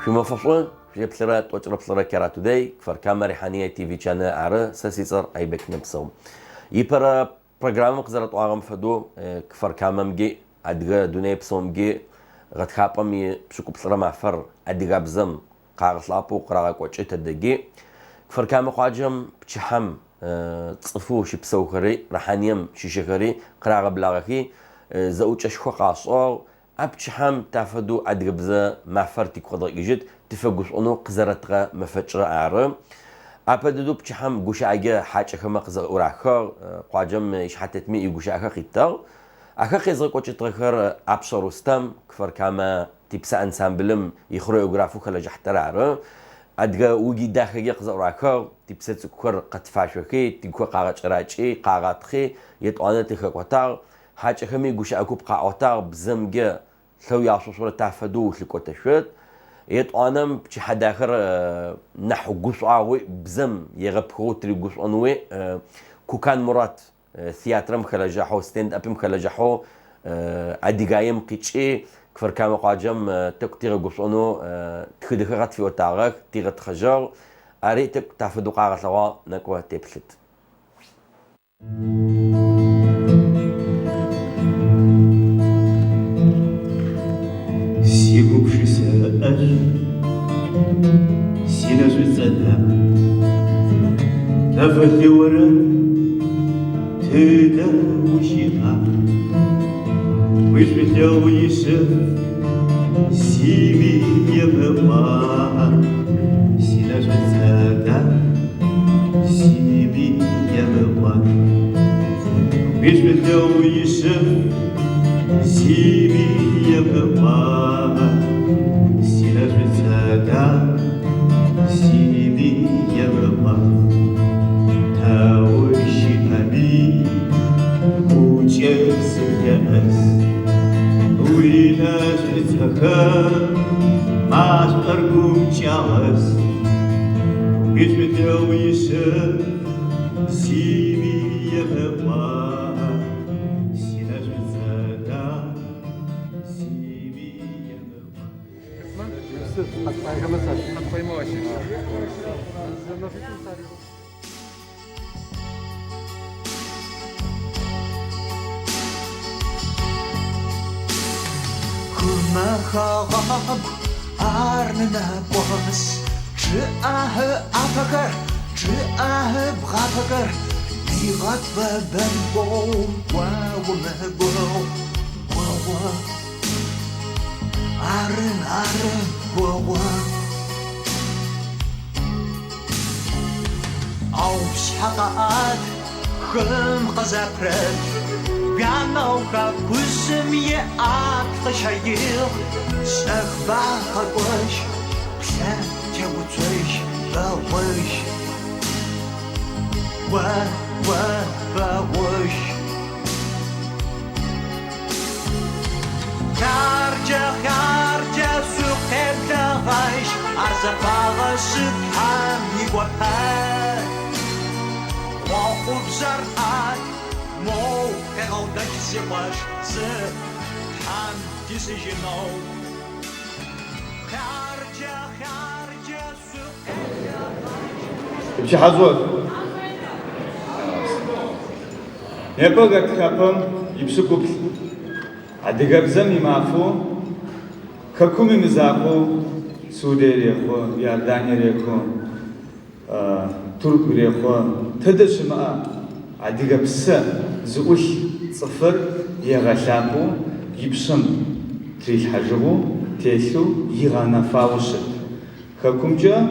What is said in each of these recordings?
في مفصل في بسرعة وجرب بسرعة كراتو داي كفر كاميرا حانية تي في channel عرا ساسيصر أي بك نبصم يبرا برنامج قزرت وعم فدو كفر كامم جي أدغا دنيا بسوم جي غد خابم بشكو بسرعة معفر أدغا بزم قاغس لابو قراغا قوتشي تدقي كفر كامل قاجم بشحم تصفو شي بسو خري رحانيم شي شخري قراغا بلاغكي زوج أشخو قاصو أبشحم تافدو أدغبزا معفرتي قدر يجد تفقس أنو قزرتغا مفتشرة عرم أبدو بشحم قوشاقة حاجة كما قزر أوراخر قاجم يشحتت مي يقوشاقة خيطر أخا قزر قوشي تغخر أبصر وستم كفر كاما تبسا أنسامبلم يخرو يقرافو خلا جحتر عرم أدغا وجي داخل قزر أوراخر تبسا تكور قطفاشوكي تكور قاغت راجي قاغتخي يتوانا تخيقوتار حاجة كمي يقوشاقو بقاعوتار بزمجة لو يعصو صورة تافدو لكوتشوت يتوانم بشي حد آخر نحو قصعاوي بزم يغب خوتري قصعنوي كوكان مرات ثياتر مخلجحو ستيند أب مخلجحو أدقايم قيتشي كفر كامو قاجم تك تيغ قصعنو تخدخغت في وطاغك تيغ تخجر أريتك تافدو قاغت لوا نكوه تبسلت Сигубшийся аж, сина жицада, да фатиора, ты да ущиха, вышветлял еще сими ебема, сина жицада, сими ебема, вышветлял еще сими ебема. سيدي يا بابا تاوشي أبي وجيس اليأس ويناش اتفكر ماش أرقوم جاس بيش بتاويش سيدي يا بابا كما خاب أرننا بوس جاء أفكر جاء بغافكر بيغات ببنبو ومهبو أرن أوش حقات خم قزبرت بيانوكا كوزم يأك تشايل سخبا خلوش بسان جوتوش باوش باوش خارجة سوقت دغاش أرزفاغ سبحان يقوبها وقوب زرعات مو كغودك سواش سبحان تسجنو خارجة سوقت دغاش بشي حزور يبقى كتابم يبسكوك أدقابزم يمافو ككومي مزاقو سوريا ريخو يردانيا ريخو ترك ريخو تدش ما أدقابسا زوش صفر يغشابو يبسم تريل حجبو تيسو يغانا فاوشت ككومجا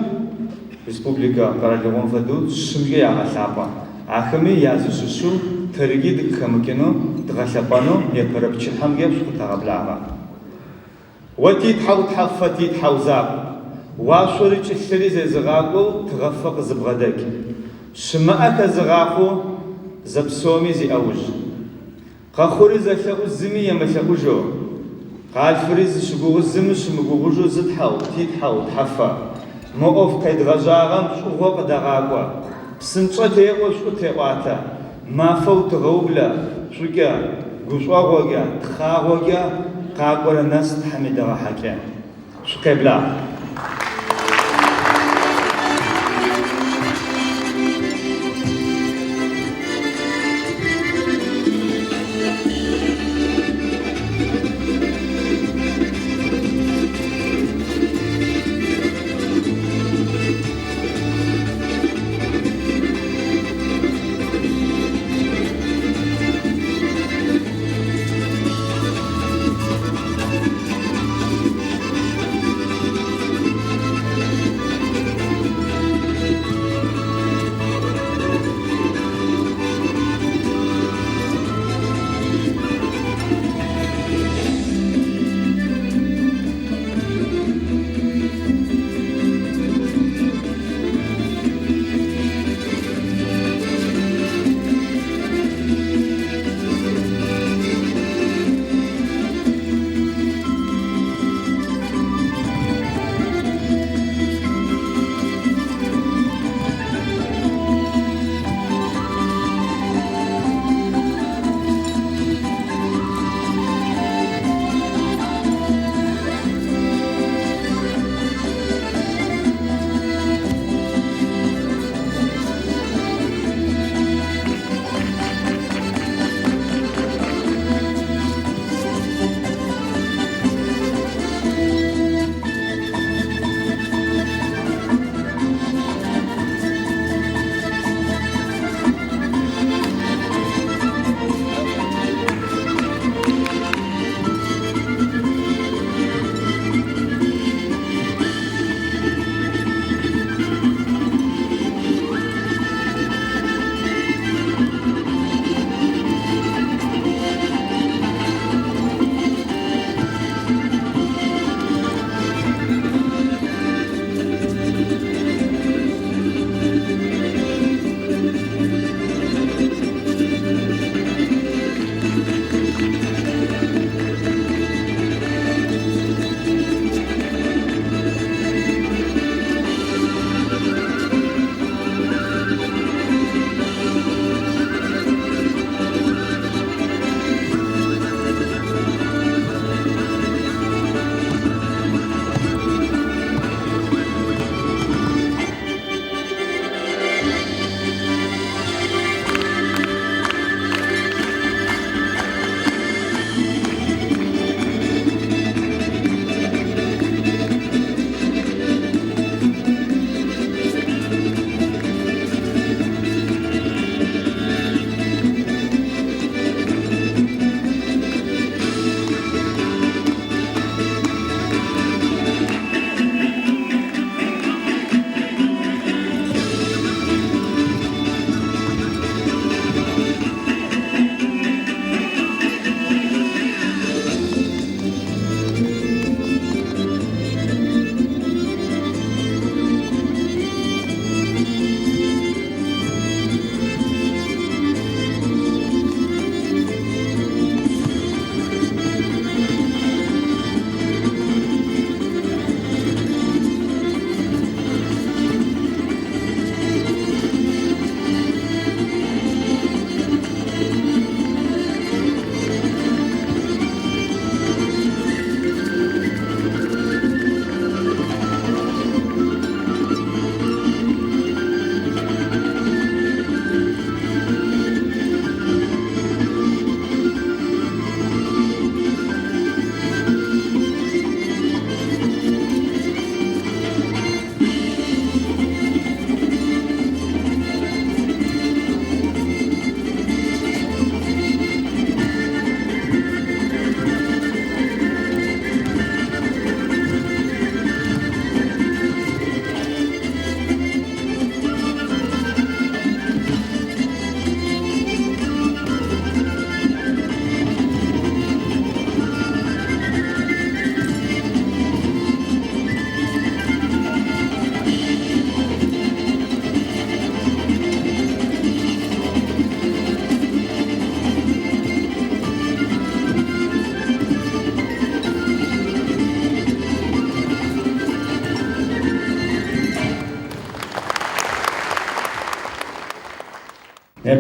ريسبوبليكا قراليغون فدو سمجي يغشابا أخمي يازوسو ترجيد كمكنو تغشبانو يبربتش هم يبش تغبلعها وتيت حو تحفتيت حوزاب واشوريش الشريز زغاقو تغفق زبغدك شماءك زغاقو زبسومي زي أوج قاخوري زخلقو الزمي يمشقوجو قال فريز شقوغ الزمي شمقوغوجو زد حو تيت حو تحفا موقف كيد غجاغم شغوق دغاقوا بسنشو تيقو شو تيقواتا ما فوت غوبلا شوكا قشواغوغا تخاغوغا قاقولا ناس تحمد غاحكا شو كيبلا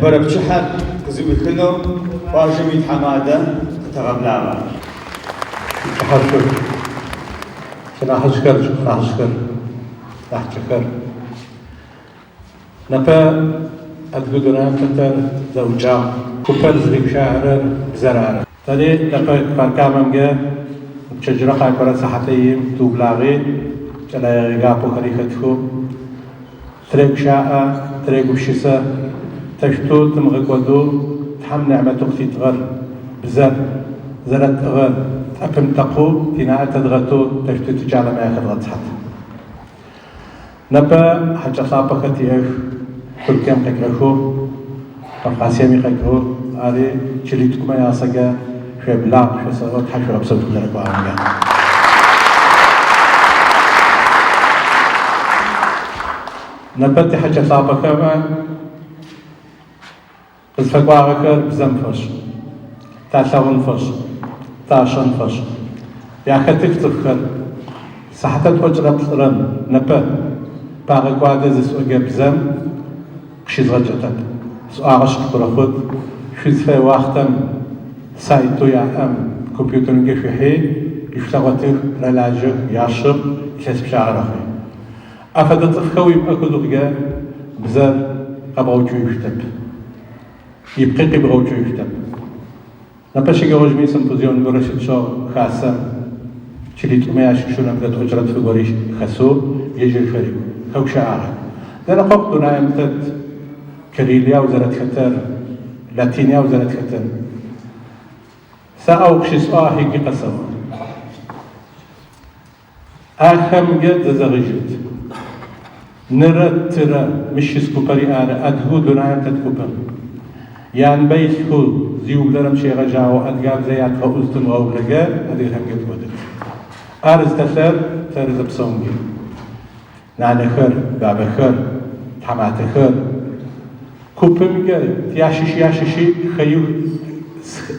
بربشحة كزبكنو واجمي حمادة تغبلاوا تحرك شنا حشكر حشكر نبا أتقدرنا تتر زوجا كوبر زريب شهر زرار تاني نبا فركامم جا شجرة خايبرة صحتيم توبلاغي جلا يغابو خريختكو تريك شاء تريك وشيسا تشتو تمغك ودو تحم نعمة تغتي تغر بزر زرت تغر تأفم تقو تناء تدغتو تشتو تجعل ما ياخذ غتحت نبا حاجة صعبة كتيف كل كام قيقرخو قاسيامي قيقرو هذه شريتكم يا سجا شوي بلاغ شوي صغير حشو أبسط لك وعمجا نبتي حاجة صعبة كمان بس فقواغكر بزم فش تاشون فش تاشون فش يا كتف تفكر صحتت وجرب رن نبا باغقواده زسوجا بزم كشيز غجتك سؤالش ترخد شيز في وقتم سايتو يا ام كمبيوتر نجي حي يشتغلتك للاجه ياشر كسب شعرخي افدت تفكوي باكل دغيا بزر ابغوجو يكتب يبقى بغوجو يكتب نباشي جوج مي سمبوزيون مرشد شو خاصة شليت ما يعيش شو نبدأ أجرت في قريش خسو يجي الفريق أو شعار لأن قبضنا يمتد كريليا وزارة خطر لاتينيا وزارة خطر سأو كشيس هيك قصة أهم جد زغجت نرى ترى مش سكوبري أنا أدهودنا يمتد كوبر يعني بيسكو زيوب لرم شيء رجعوا أدقاب زيات غوزتم غولقا أدقى هم قد ودت أرز تثر ترز بصونجي نعنى خر باب خر تحمات خر كوبم قال ياششي خيو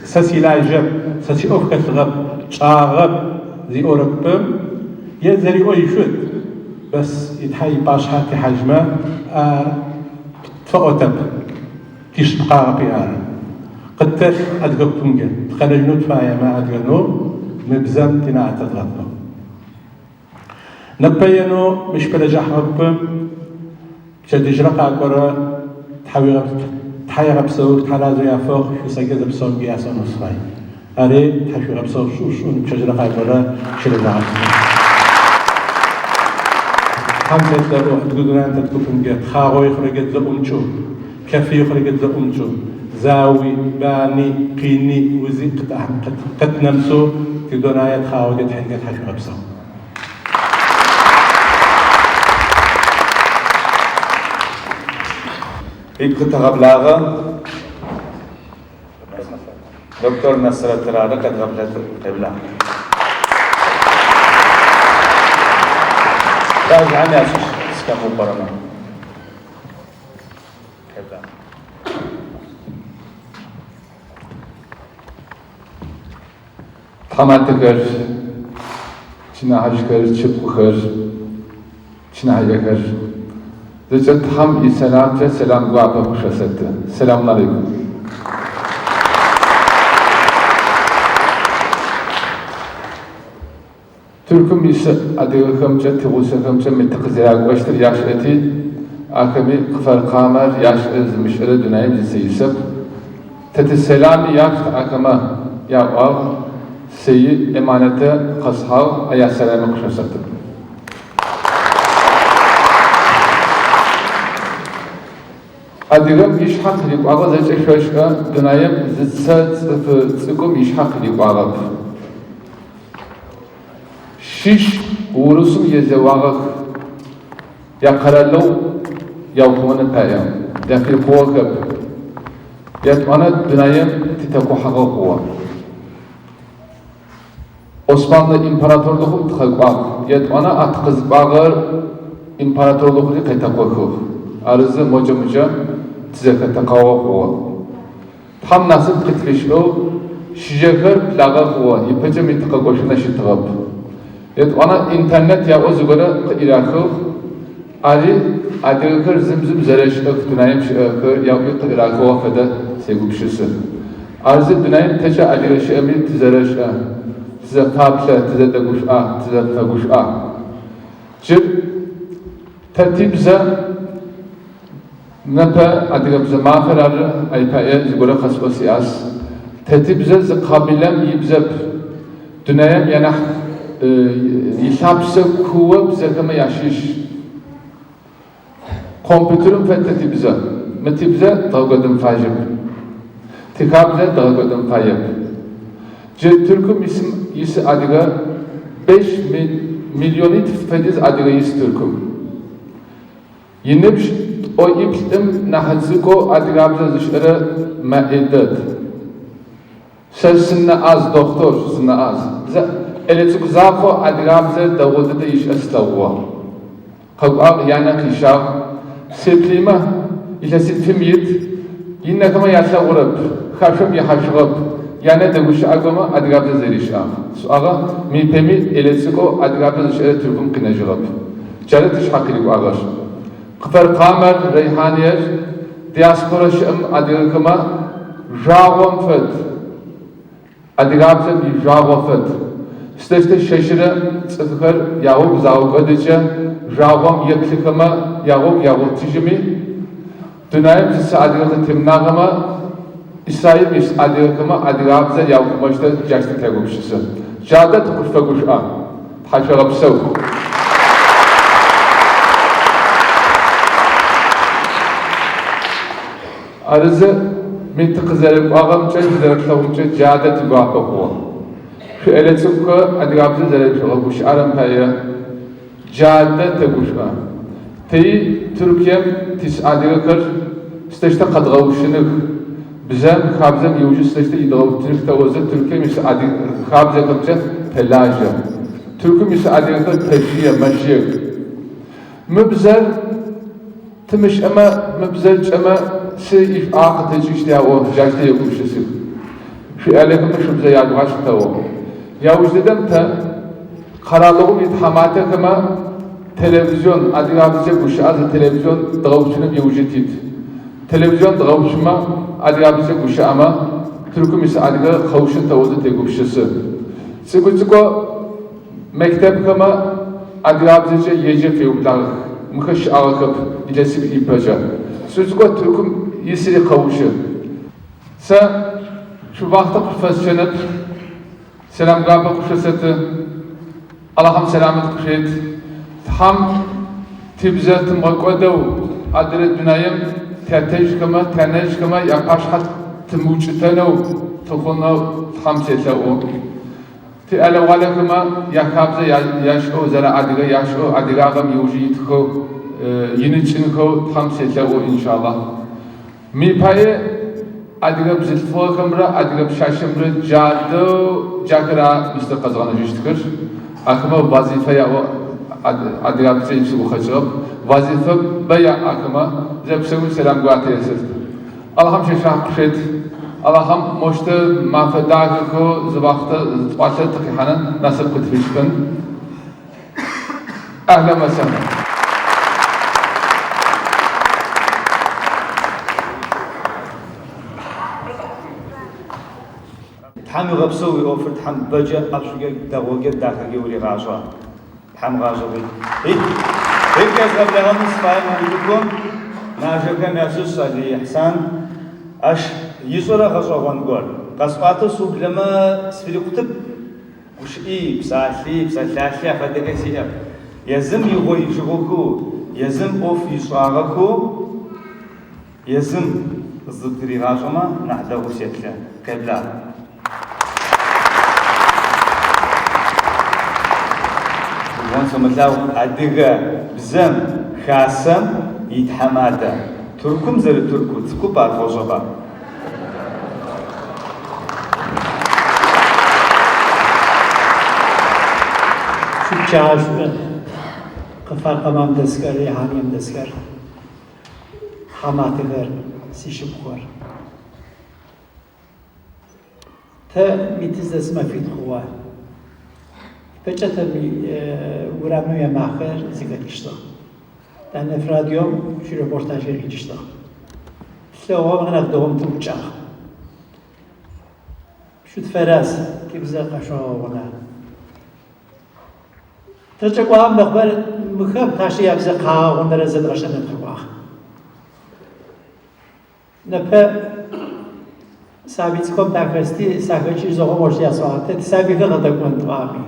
سسيلاجب سسيوف كثغب شاغب زي أوروبم يزري أيشود بس يتحي باش حتى حجمه تفوتب كيش تقارب يعني قدر أدقبتونجا تخرجنو تفايا ما أدقنو مبزم تنا أتدغطنو نبينو مش بلجح ربم شدجرق أقرأ تحيي غبسو تحلازو يافوق يسجد بسوم بياسون وصفاي أري تحيي غبسو شو بشجرق أقرأ شلنا خمسة دلو تقولون أنت تكون جت خاوي خرجت زقومشو كفي خرجت زقومشو زاوي باني قيني وزي قد نمسو تقولون آيات خاوي جت حنجت حشو غبسو إبقى غبلاغة دكتور نصر الترادة قد غبلت قبلها تاج عني أسوس سكمو برما تماتكر چنا هشكر چبخر چنا هيكر زجت هم إسلام سلام دعاء بخشست سلام عليكم تركم يس أديكم جت تغوسكم جت متقزيا واشتر ياشتي أكمي قفر قامر ياش إز مشعر دنيم جسيسب تتسلام ياكت أكما يا أغ سي إمانة قصها أيا سلام بخشست أديكم يشحق لك أغا زج إخوشك دنيم زتسات تقوم يشحق لك أغا شيش ورسم يزواغك يا قرالو يا وكمان البايم يا في القوكب يا أنا دنيم تتكو حقا قوة Osmanlı İmparatorluğu tıkıqbaq يا أنا أتقزباغر İmparatorluğu قيتقوكو أرزı moca تزكى تقاوى قوة tam nasıl قتلشو شجاكر بلاغا قوة يبجم يتقاقوشنا شتغب يد أنا إنترنت يا أزغرة إراكو علي أديكر زمزم زرش أكتنايم شأكر يا يط إراكو فدا سيقوبشس أرز بنايم تجا أديرش أمي تزرش تزقابلا تزدقوش تزفقوش جب ترتيب ز نبى أديكر ز ما فرار أي باية زغرة خسبة سياس ترتيب ز قابلم يبزب دنايم ينح يلابسه كوه بزكما يعيش كمبيوترم فتتي بزا متي بزا تغقدم فاجب تكاب بزا تغقدم فايب جد تركم يس أديغا 5 milyoni fediz أديغا يس تركم ينبش o iplim nahaziko أديغا بزا زشرة مائدد سنة az doktor سنة az Elçik zafo adgamze davudda iş astawwa. Qab yana qisha seplima ila setfimit inna kama yasha urab khasham yahshab yana dagush agama adgamze zerisha. Suaga mi pemi elçiko adgamze şere türküm qinajrab. Jarat iş haqili agar. Qfar qamer reyhaniyer diaspora şam adgama jawam fat. Adgamze bi jawafat. Stefte şaşırı sıfır yahuk zavukadice javam yaklikama yahuk tijimi dünayım zisi adigata timnağama İsrail is adigakama adigabza yahuk maçta jaştı tegumşısı jadat kuşfaguşa taşarapsav arızı mintıqı zerip ağamça zeriplavumça jadat yuvapakuva şu elçikko adigabza zeriplavumça guş arampaya jadda teguşa teyi Türkiye'm tis adigakar steşte qadğavuşınık bizem xabzem yevcu steşte idğavuşınık tavazı Türkiye'm is xabza kapça telaja Türk'üm is adigakar teşiye maşiyek mübzer تمش أما مبزلج أما سيف عاقد تجيش ده أو جاش ده يقول شو şu elekimi şu bize yadgaçta o. Yavuş dedim te kararlığım ithamata kama televizyon adigabıca kuşu azı televizyon dağıtışını bir vücut it. Televizyon dağıtışıma adigabıca kuşu ama Türk'üm ise adiga kavuşun tavuzu tegupşısı. Sıkıcıko mektep kama adigabıca yece fevklar. Mıkış ağakıp bilesi bir ipaca. Sıkıcıko Türk'üm yisili kavuşu. Sa şu vakti kufasçanıp selam gaba kuşasatı Allah'ım selamet kuşayet. Ham tibzatim qaqadaw adre dunayım tertej kama ternej kama yapaş hat tmuçtanaw tukhuna ham selaw ti ala wala kama yakabza yaş o zara adiga yaş o adiga gam yujit ko yeni çin ko ham selaw inşallah mi paye adiga bizilfo kamra adiga şaşımra jado jakra mustaqazana jishtkir akma vazife ya adigabıca inşi uxacıqıb, vazife beya akıma, zepsevun selam guatiyesiz. Allah'ım şeşah kuşet, Allah'ım moşta mafedagı ko zıbaqta zıbaqta tıqihanın nasip kutfişkin. Ahlen ve sehlen. تحم يغبسوا ويوفر تحم بجا أبشوجا دعوجا داخل جوري غاشوا تحم غاشوا هيك كذا بلغم سفاهم عندكم ناجوكا ناسوس علي إحسان أش يسورا غاشوا غنقول قصوات سوق لما سفير كتب وش بسالي بسالي أفادك سيئة يزم يغوي جوكو يزم أوف يسواغكو يزم الزبطري غاشوا نحدو سيتلا كبلا وانسمتلاو أديغا بزم خاسم يتحمادا تركم زر تركو تسكو بعد خوشبا شو تشاهد قفار قمام دسكر يحانيم دسكر حماتي غير سيشب خور تا ميتز اسمه في الخواه بچه ورامنوی ماخر زیگت کشتا. در نفرادیوم شو رپورتاجر کشتا. سلوها مغنق دوم تو بچاق. شو تفرز که بزر قشاه ونا. ترچه که هم بخبر مخب خاشی ابزر قاه وندر زد قشن نتقواه. نپه سابیت کم تاکستی ساکچی زوجه مرشی اسوات. سابی که قدر کنند وامی.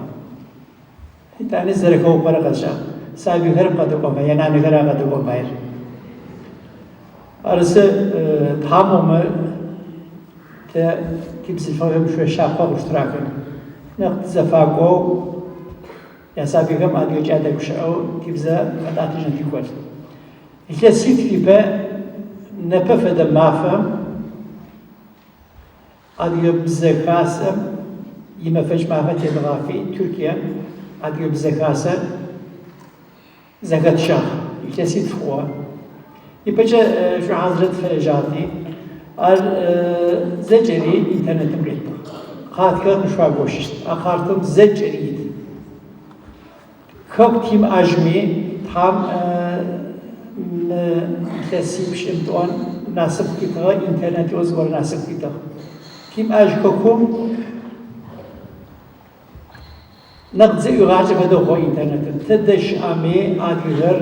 تاني زركو برقشة سابي غير قدوم باير ينام غير قدوم باير أرس تامم ت كيبس الفهم شو شاقة واشتراكن نقد زفاقو يا سابي غير ما أديو جادة وشاو كيبس أداتي جنتي كوال إذا سيت كيبا نبفد ما فهم أديو بزكاسم يمفج ما فتي بغافي تركيا أديو بزكاسة زكاة شاه يكسيت فوا يبجى شو حضرت فرجاتي زجري إنترنت مريض خاطر مشوا بوشت أخرتم زجريد كوك تيم أجمي تام تسيب شمتون ناسب كتغا إنترنت وزور ناسب كتغا تيم أجكوكم نقد زي يغاجب هذا هو إنترنت تدش أمي أدير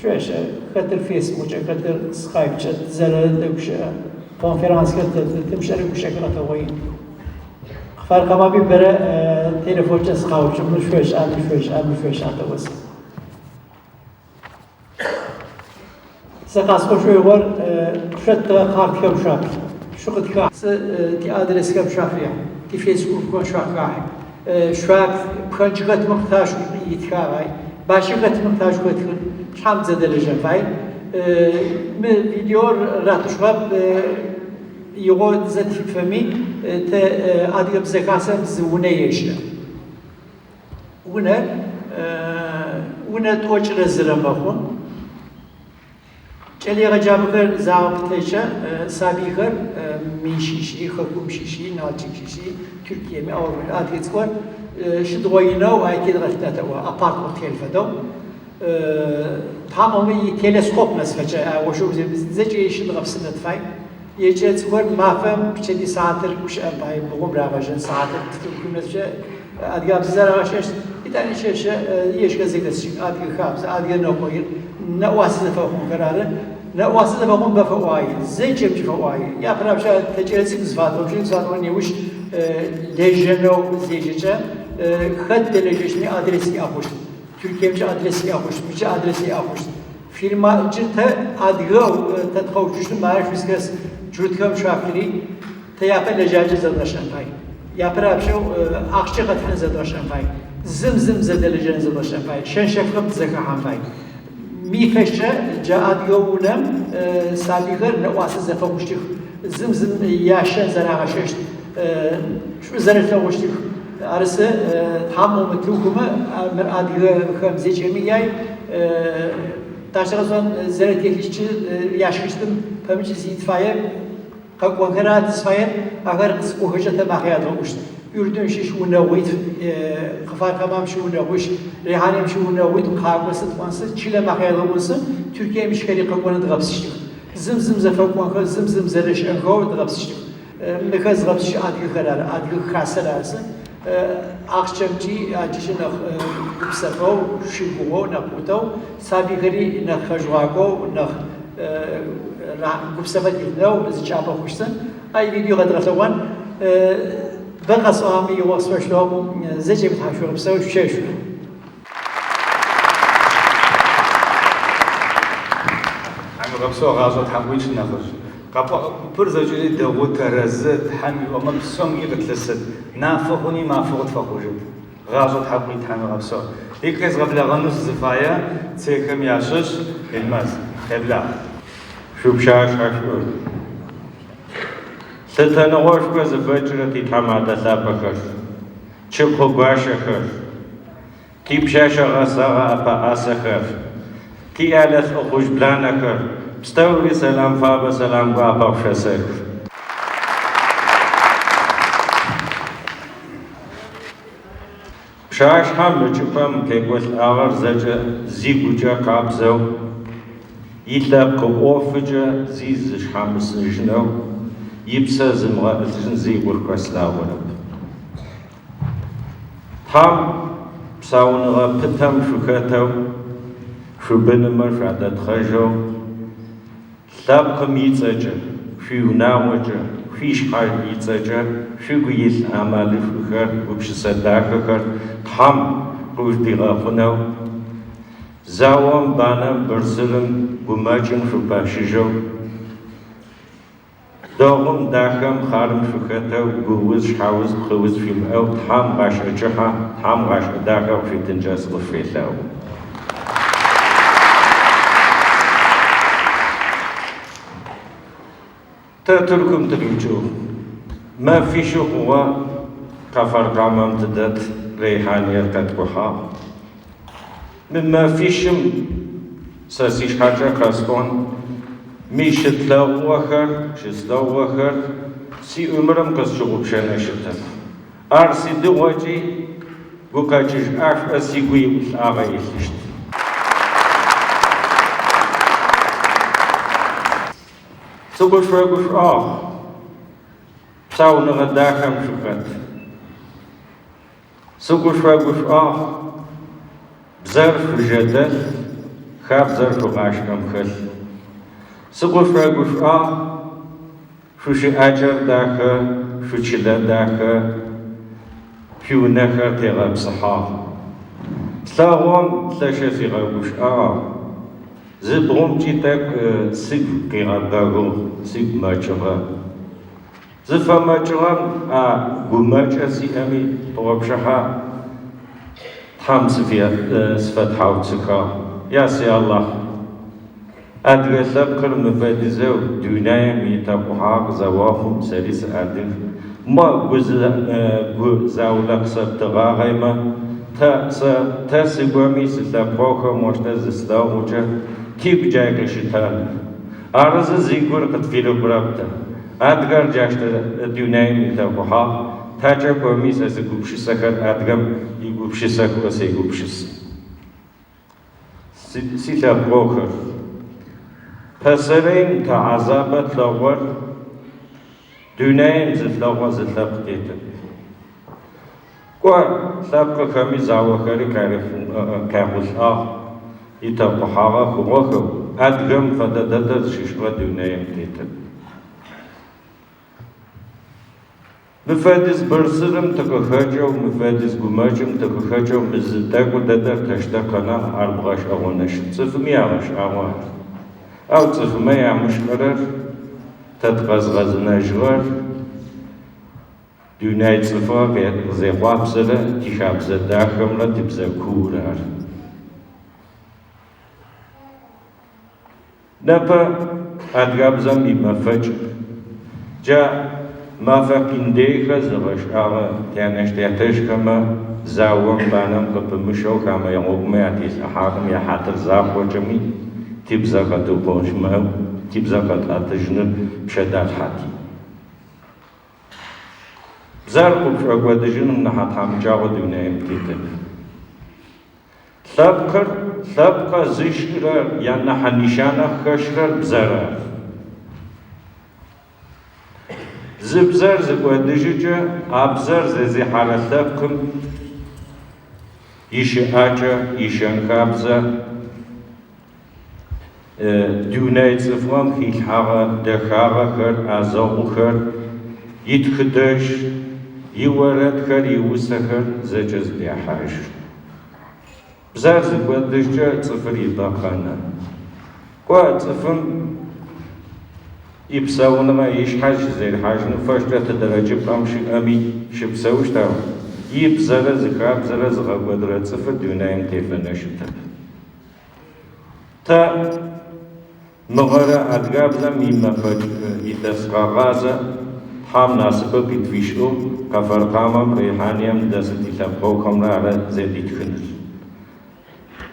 شو إيش كتر فيسبوك كتر سكايب شت زلل دوش كونفرنس كتر تمشي بشكل قوي فرق ما بين برا تلفون جس خاوش من شويش شويش هذا بس سقاس شوي ور شت خارط كم شاف شو قد كا تي أدرس كم شافية تي فيسبوك كم شاف كاحي شواب بخنجات محتاج يتكاوي باشقات محتاج كتكون شام زاد الجفاي من فيديو رات شواب يقول زاد فمي ت أديب زكاسة زونيش ونا توجه الزرم بخون Çeliğe cevabıkır zavabıtayca sabiğer mişişi, hakumşişi, nalçıkşişi, Türkiye mi Avrupa adiyet var. Şu doyuna o ayet edilmekte o apartman telefonu. Tamamı teleskop mesela o şu bize çeşitli kapsında tfay. Yecet var mafem biçedi saatler kuş empay bu bravajen saatler tutup mesela adiyat bizler ağaçlar bir tane şey yeşgazeklesin adiyat kapsa adiyat ne koyun ne vasıta fahum kararı ne vasıta fahum befawai zeycem fawai ya prabşa tecrübesiz zvat için zvat onu nevuş lejeno zeyceçe xat delejeşni adresi yapmış Türkiye'ce adresi yapmış biçe adresi yapmış firma cırta adiyat tatxavuşun maaş biskes cürtkam şafiri teyape lejace zadraşan pay yapra şu akçe katına zadraşan pay zim zedelejene zadraşan pay şen şefkat zekahan pay mi feşe caad yovulem sabiğer ne vasız zafakuştuk zim yaşen zarahaşeşt şu zarafakuştuk arası tam o mutlukumu mer adiye khamze çemiyay taşrazon zeret yekişçi yaşkıştım pamçı itfaiye Kakwankarat İsfail, agar kız kuhacata mahiyat olmuş. Ürdün şiş unavit, kafar kamam şu unavuş, rehanem şu unavit, kavgası tvansı, Çile mahiyat olması, Türkiye mişkali kakwanı drapsıştık. Zim zafakwanka, zim zeleş engav drapsıştık. Mekaz drapsış adgı karar, adgı kasar arası. Akşamcı acışına kupsakav, şibuğu, nakutav, sabigari nakhajvago, nakh gupsavat ilnav zicaba kuşsan ay video qadratawan baqas ami yawasfashlo zecebit hashur bsaw shesh عم غبسوا غازو تحويش نخش قبا برزة جدي دوت رزت حمي وما بسوم يغتلسد نافقني ما فقط فقوجد غازو تحوي تحمي غبسوا هيك غبلا غنوس زفايا تسيكم ياشش الماس قبلا شوبشاش أشور ستنغوش بز فجرتي تمادا سابقش چبخو باشخر كي بشاشا غصاغا أبا آسخر كي آلس أخوش بلانكر بستوري سلام فابا سلام بابا وشسر شاش هم لجبم كيقوث آغر زجا زيقو جا قابزو يتلاب كوفجا زيزش حامس نجنو يبسا زمغا اتجن زي ورقاس لاغونب هم بساونغا بتم شكاتو شو بنمر شعدت خجو لابكم يتسجا شو ناوجا فيش حاج يتسجا شو قيس عمال شكر وبش صداقكر هم روش بيغا خنو زاوام بانم برسلم بماجن شو باشجو دوغم داخم خارم شكتو جوز حاوز بخوز في مأو تحام غاش أجحا تحام غاش أداخا في تنجاز غفيتاو تتركم تريجو ما في شو هو كفر قامم تدت ريحانية قطبها مما فيشم ساسيش حاجة كاسكون ميشت لو وخر شستو وخر سي عمرم قص شغب شنشتن أرسي دواجي بوكاجيش أعرف أسيقوي الآغا يلشت سوكوش فاقوش ساو نغداكم شكت سوكوش فاقوش بزرف جدل خاب زرف غاشكم خل سقوش فاقوش شو شي أجر داخل شو شلا داخل شو نخر تغاب صحاح سلاغوم سلاشا في غاقوش زبغوم جيتاك سيق قيغاب داغو سيق ماجغا زفا ماجغام قماج أسي أمي طوابشها حمس في صفات حاوتسكا يا سي الله أدغسب كل مفادزو دنيا ميتابوها زواهم سريس أدغ ما زاولك سبتغا غيما تا سيقومي سلابوكا مرتز سلاوجا كيب جايك شتال أرز زيقور قد فيلو برابتا أدغر جاشت دونايم يتوقعها تاجا كوميس أز يقوبش سكر أدغم يقوبش سكر وس يقوبش سيلا بروخر فسرين كعذابت لغور دونايم زتلغوا زتلقتيتا كوا سابقا كمي زاوخري كارفون يتوقعها كوخو أدغم فددد ششرة دونايم تيتا مفادس برسرم تكخجو مفادس قماجم تكخجو مزدقو ددر تشتقنا أربغاش أغونش صفمي أغش أغوان أو صفمي أمش قرر تتغزغز نجغر دوناي صفا زي خوابسرة تشاب زداخم لا تبزا كورار نبا أدغابزم يمفج جا ما فكنديك زغش أغا تانش تحتش كما زاوم بانم كبمشو كما يغوم يعتيس أحاكم يحاتر زاق وجمي تبزا قدو بوش مهو تبزا قد أتجنب بشدات حاتي زارقو بشعقوا دجنم نحات هم جاغو دونايم تيتب ثبقر زيشرر يعني حنشانا خشرر بزرر زبزر زقودججة أبزر زي حرثكم يشأجة يشنخابزة دوناي صفوام خيلحاغة دخاغة خر أزاغو خر يتخدش يورد خر يوسخر زجز بيحاج بزر زقودججة صفر يباقانا قوة صفم يبساونا ما يشحاج زي الحاج نفاشتا تدرجة بامشي أمي شبساوش تاو يبزر زخاب زر زغاب ودرات صفر دونايم تيفنا شتب تا مغرى أدقاب زم يمفج يتسقى غازة حام ناسبة بيتفيشو كفر قامم ريحانيم دستي تبقوكم على زيدي تخنر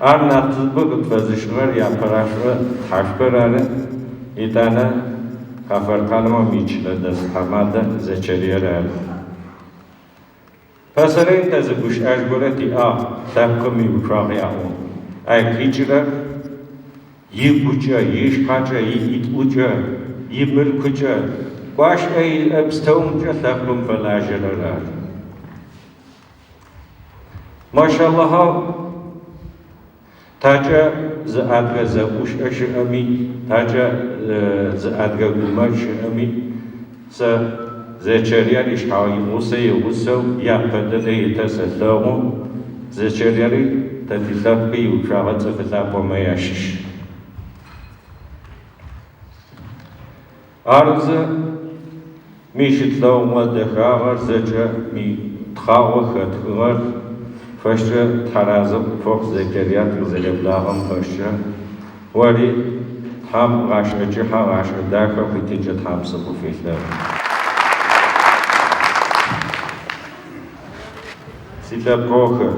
أرنا تطبق تفزشغر يا براشغر حشبر على إتانا كفر قلما ميچلا دست حماده زچرير فسرين تزبوش أجبرتي تبقمي وفراغي أي كيجرا يبوجا يشقاجا يتوجا يملكجا واش أي أبستومجا تبقم فلاجرر ما شاء الله تاجا زادغا زبوش أشأمي تاجا زادغا قماش أمي زچريال إشحاوي موسى يوسو يابدل يتسلغو زچريالي تتلقي وشاغت فتاب وما يشش أرز ميشتلو ودخاغر زجا مي تخاغو خدخغر فشة ترازم فوق زكريات زلبلاغم فشة ولي هم غاشجي هم غاشداك وتيجي هم سبو فيله سيلا بروخر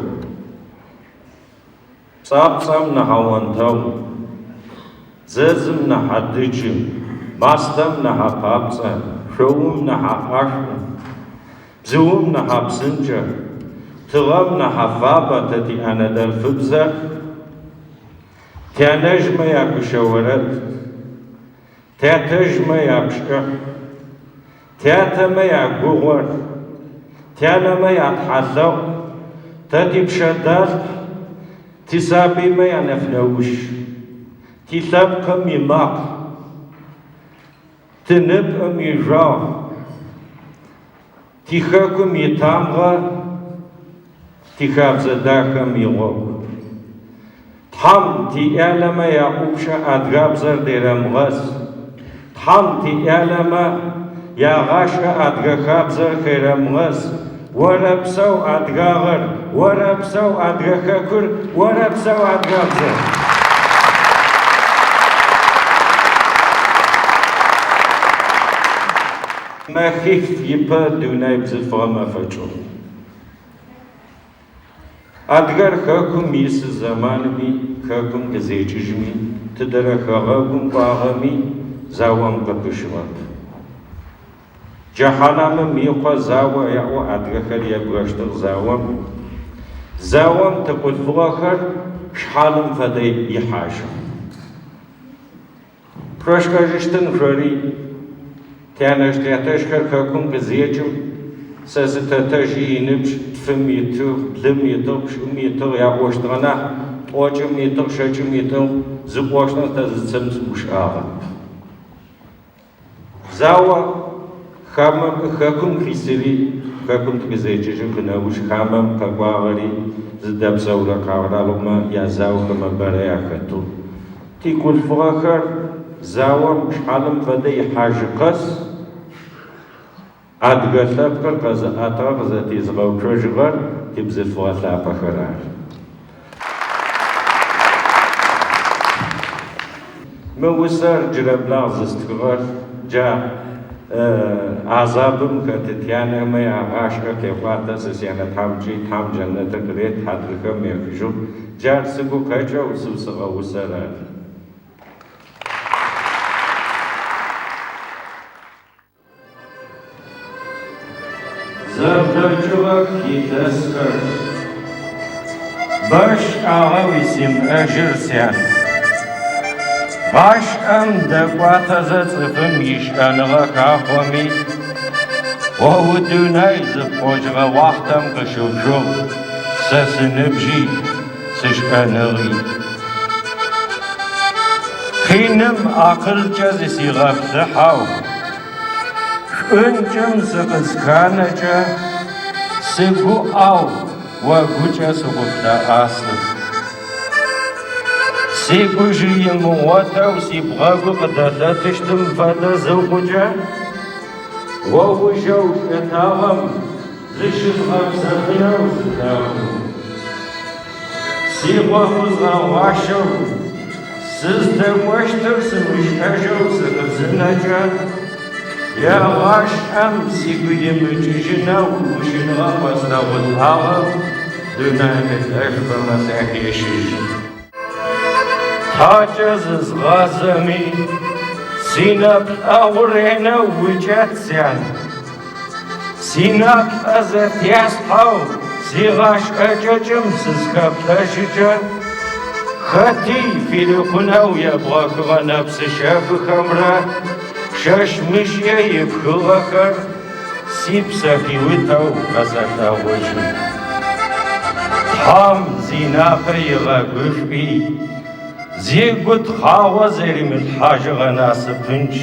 صام نهاوانتاو ززم نهادجم ماستم نهابابزا شوم نهاشم زوم نهابسنجا تغم نحفابة تتي أنا دل فبزة تانجم ياكو شورت تاتجم ياكشع تاتم ياكو غور تانم ياتحثو تتي بشدال تسابي ما ينفنوش تسابكم يماق تنبقم يجاو تخاكم يتامغا تخاف زداكم يغوب تحم تيالما يعقوبشا أدغاب زر ديرم غز تحم تيالما يا غاشا أدغاب زر خيرم غز وربسو أدغاغر وربسو أدغاكر وربسو أدغاب زر ما خيف يبا دوناي بزفا ما فجر أدغر خاكم يس زمان مي خاكم كزيججمي تدر خاغم باغمي зауэм къыпышыгъэт. Джэхьэнэмым и къуэ зауэ яӏэу адыгэхэр ебгъэщтыгъ зауэм. Зауэм тыкъулъфыгъэхэр шхьэным фэдэ ихьажьэ. Прошкэжыщтын жэри тянэжь-тятэжьхэр хэкум къызекӏым сэ зытэтэжи и ныбжь тфым итыгъ, блым итыгъ, пшӏым итыгъ яӏуэщтыгъэ нэхъ тӏокӏым итыгъ, шэкӏым итыгъ зыӏуэщтыр тэ зыцым ушӏагъэ. Зауэ хэкум хисыри хэкум тыкъызекӏыжым къынэужь хамэм къэкӏуагъэри зыдэпсэурэ къагъралъхъумэ я зауэхэм абэрэ яхэту. Ди гулъфыгъэхэр зауэм шхьэным фэдэ ихьажи къэс адыгэ лъэпкъыр къэзыӏэтыгъэ къызэтезыгъэуцожьыгъэр ди бзылъфыгъэ лъапӏэхэр ар. Мы усэр джырэблагъ зыстхыгъэр джа азабым хэтытянэмэ ягъашхэ техъуатэ сэ си анэ-тхьэмыкӏи Тхьэм джэннэтыр кърет адыгэхэм ехыжьу джар сыгу къэкӏэу сыпсыгъэ усэр ар. Зэблэкӏыгъэ илъэсхэр бэшӏагъэу изимыӏэжьыр сян. Башӏэм дэкӏуатэзэ цӏыфым ишӏэныгъэ хахъуэми уэудунай зыпхъуэкӏыгъэ уахътэм къыщыухыгъ сэ сыныбжьи сышӏэныгъи. Хъиным акъылкӏэ зысигъэплъыхьэу шӏункӏым сыкъызханэкӏэ сыгуӏэу уэгукӏэ сыгуплъэӏасэ. Си гужьи имыгъуэтэу си бгъэгу къыдэлъэтыщтым фэдэ зыхъукӏэ уэужьэу лъэтагъэм зыщыбгъэпсэфынэу зыдэхъу. Си гъуэгу згъэгъуащэу сыздэкӏуэщтыр сымышӏэжэу сыкъызынэкӏэ ягъашӏэм сигу имыкӏыжынэу ушыныгъэ къэслъэгъулӏагъэу дунай къилӏэжмэ сахещыж. Тхьэкӏэ зызгъазэми си нэпӏ уренэу укӏэт сян. Си нэпӏ зэтестхьэу си гъэшӏэкӏэкӏым сызхэплъэжыкӏэ хэти фирихъунэу ебгъэхыгъэ нэпсышэфыхэмрэ шэщ-мыщӏе ипхыгъэхэр си псэ хиутэу къэзэлъэгъужьы. Тхьэм зи напэ игъэгуфӏи зи гу тхъауэ зэримылъхьэжыгъэ насыпынщ.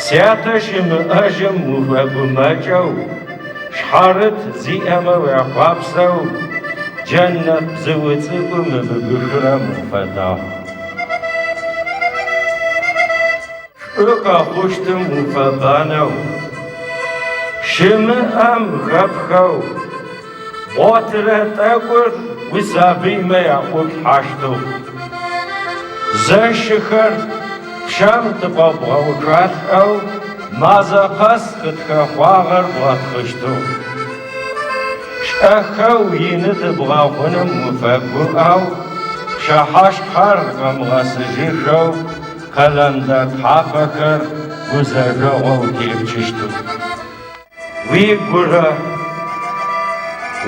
Сятэ щымыӏэжым ухэбумэкӏэу шхьэрыт зиӏэмэ уяхъуапсэу джэннэт бзыу цӏыкӏум мыбыбыхырэм уфэдагъ. Шӏу къэхъущтым уфэбэнэу щымыӏэм хэпхэу бгъуэтырэ тӏэкӏур уи сабиймэ яӏуплъхьэщтыгъ. Зэшыхэр пшэм тыкъэбгъэуцуалӏэу мазэ къэс къытхэхъуагъэр бгъэтхъыщтыгъ. Шӏэхэу ины тыбгъэхъуным уфэгуӏэу пшыхьэщхьэр къэмыгъэсыжыжэу къэлэмдэ тхьэпэхэр гузэжэгъуэу тепчыщтыгъ. Уи гурэ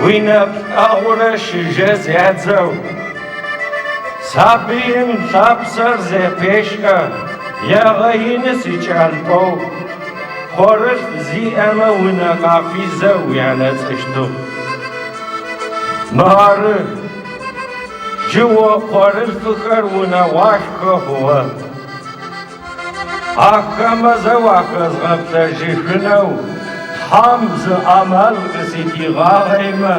уи нэпӏ щыжэ зядзэу сабийм лъапсэр зепещӏэ егъэины си кӏэлъпӏэу хъуэрылъ зиӏэмэ унэ къафизэу янэцӏыщтыгъ. Мары джыуэ хъуэрылъхэр унэгъуашхэ хъугъэ. Ахэмэ зэу ахэзгъэплъэжыхынэу Тхьэм зы ӏэмал къыситигъагъеймэ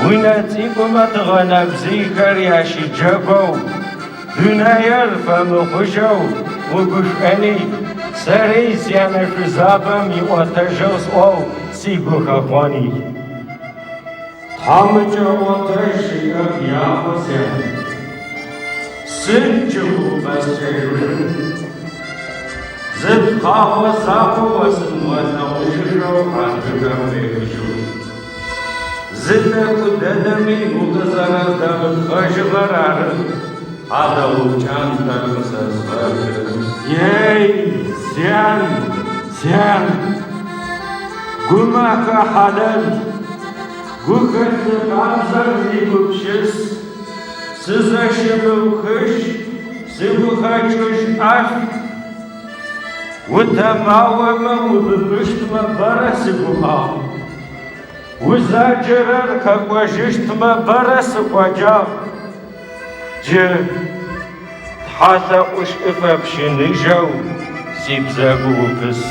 уи нэ цӏикӏумэ тыгъэ нэбзийхэр ящыджэгуэу дунейр фэмыхъужьэу угушӏуэни сэри си анэ жызабэм иӏуэтэжэу сӏуэу сигу хэхъуэни. Тхьэмыкӏэ ӏуэтэж жиӏэм яӏуэ сян. Сынкӏэ уфӏэскӏэжын зыпхъауэ закъуэ сымыгъэлъэгъужыжэу адыгэм уехыжьу. Зыдэкӏу дэдэми укъызэрэздэмытхъэжыгъэр ары هذا هو كان تلمسه ياي سيان قمك حلال قوكت قابزر ليقبشس سزش بوخش سبوخاچوش اف وتماوما وببشت مبرس بوها وزاجرر كقوششت مبرس قجا جه حتى وش افبشنجو سيبزاقو وبس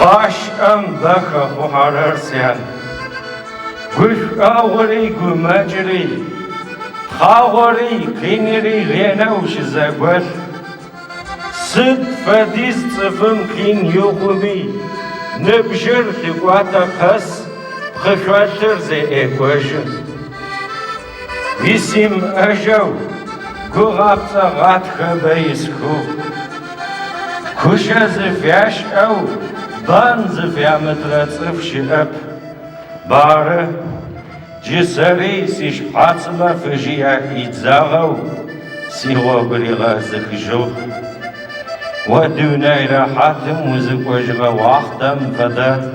غاش ام بخا وحرر سيان قش اغري قماجري خاوري كينري غينا وش زاقوال صد فديس صفم كين يوخمي نبجر لقواتا قس بخشواتر زي ايكواشن ويسيم اجو قغابتا غات خبايسكو كوشا زفياش او بان زفيا مترصف شئب باره جسري سيش حاصمة فجيا يتزاغو سيغو بريغا زكجو ودوناي راحاتم وزكوجغا واختم فدا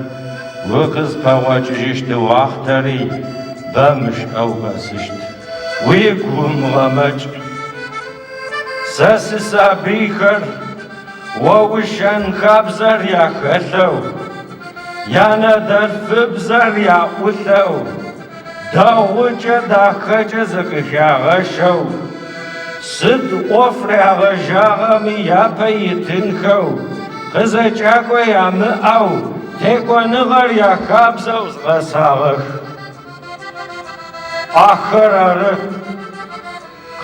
وكز باواجيشت واختري بامش او باسشت ويكوم غمج ساس سابيخر ووشان خابزر يا خلو يانا درف بزر يا قلو داوجه داخجه زكشاغشو سد وفر غجاغمي يا بيتنخو قزجاكو يا مأو تيكو نغر يا خابزو زغساغخ آخر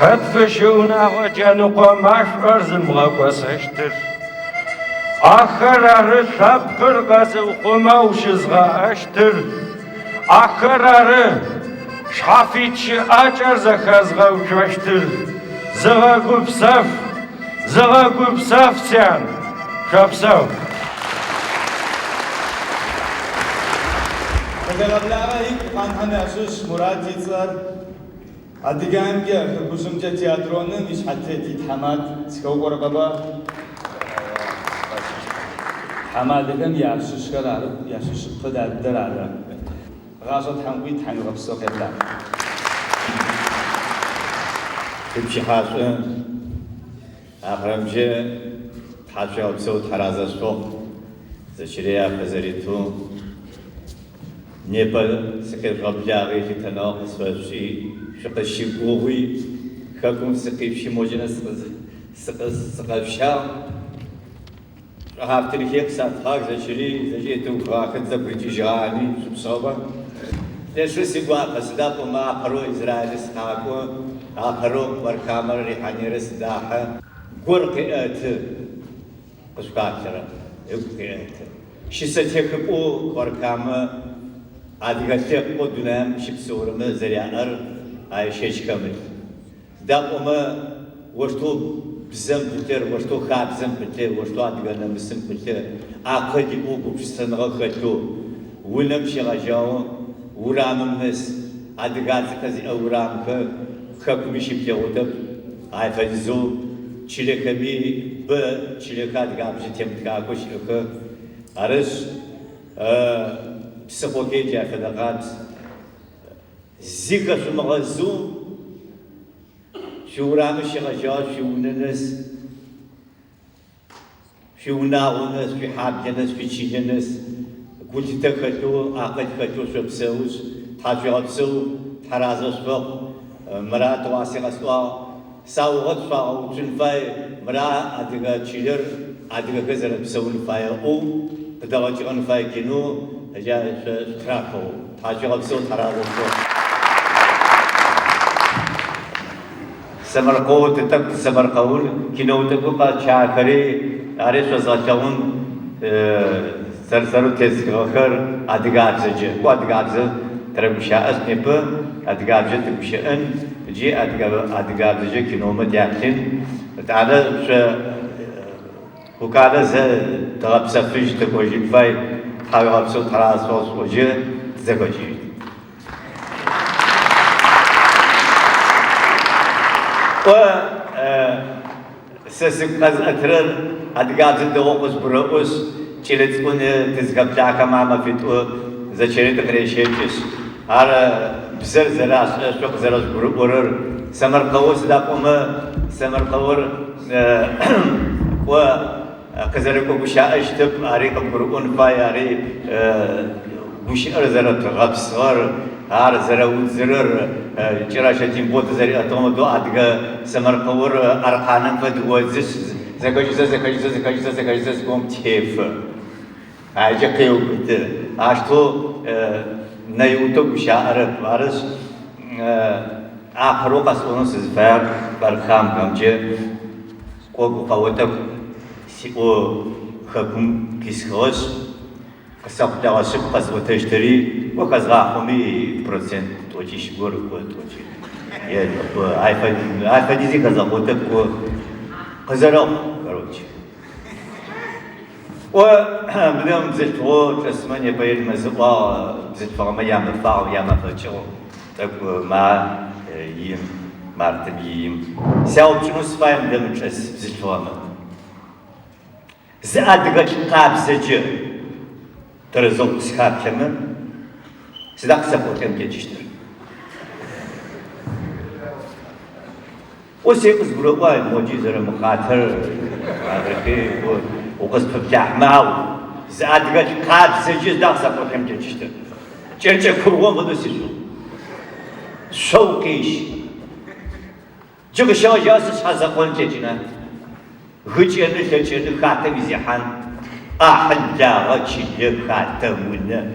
قد فشونا وجنقو ماشور زمغاكو سشتر آخر تبقر غزو قموش زغا اشتر آخر شافيتش آجر زخزغا وشوشتر زغا قبصف سيان شابسو Tagablara ilk anhanasus Muratitlar Adıgamge Kuzumca Tiyatronun iş hatretit Hamad Skogor Baba Hamadagam Yasus Kararı Yasus Kadar Darara Razat Hamwit Hangab Soketla تمشي حاسة أخرمجة حاسة أبصو ترازة سوق زشريا فزريتو نيبل سكر غبلاغي في تناقص فشي شقشي بوغي خاكم سقيف شي موجنا سقف شام هافتني هيك سات هاك زجيتو خاخد زبرجي جاني شبصوبة تشو سيقوا قصدا ما قرو إسرائيل سقاكو آخرو بركامر ريحاني رسداحة قرقئت قشقاترة قرقئت شستيكبو بركامر عادقاتيكبو دونام شبسورم زريانر آي شيش كامل داقوما وشتو بزم بتر وشتو خاب زم بتر وشتو عادقانا مسم بتر آقادي اوكو بشتنغا خطو ونم شغاجاو ورامم نس عادقاتك زي اورامك خاكو بيشي بتاوتب آي فجزو چيلكمي ب چيلكات غابجي تيمتكاكو شلوكا عرش بسبوكي جا فدقات زيكا شو مغزو شو رامي شغجا شو ننس شو ناونس في حابجنس في چيجنس قلت تخطو آقاد خطو شو بسوز تاجو بسو ترازو سوق مرات واسق سوا ساوغت فاو جنفاي مرا ادغا چيلر ادغا گزر بسون فاي او قداوچ ان فاي كينو هجا تراكو تاجو بسو ترازو سمرقو تتك سمرقول كينو تكو با چاكري اريش وزاچون سرسرو تسخر ادغا زج کو ادغا ز ترمشا اسنيب ادغا جت بشئن جي ادغا زج كينومه دياكتين تعالى وكاله ز تغبسفج تكوجي فاي حاغبسو تراسوس وجه زغجي و سسك قز أترر أدقات الدوقس برؤوس تشيلتكون تزقب جاكا ماما فتو زشريت خريشيتش على بسر زراس شوق زراس برور سمر قوس داقوم سمر قور و كزركو بشاء اشتب أريق برؤون فاي أريق بشير زرت غبصار هار زرود زرر جراشة جنبوت زري أتوم دو أدقى سمر قور أرقانن فدو زكاجزة قوم تيف عاجة قيو بيتر عشتو نيوتو بشاعر بارس آخرو قصونو سزفار برخام كمجة قوة قوتك سيقو خكم كيسخوش قصاب دواسب قصوة تشتري وقصغا خمي процент توجي شبور توجي айфадизи казахотек قزرو короче وبدهم زلتو تسمعني بين مزبا زلتو ما يعمل فاو يعمل فشو تقول ما يم مارتبيم ساو تنوس فاهم دم تشس زلتو ما زادقش قابزج ترزق سكاب كمان سداق سبوتهم جيشتر وسيقز بروقاي موجزر مخاطر هذاك وقص بفتح معه زاد قال قاد سجل داق سبوتهم جيشتر جرجة كروان بدو سيجو شوقيش جوك شو جاسس حزقون تجنا هجين تجنا خاتم زيحان أحد جاء شيء خاتمنا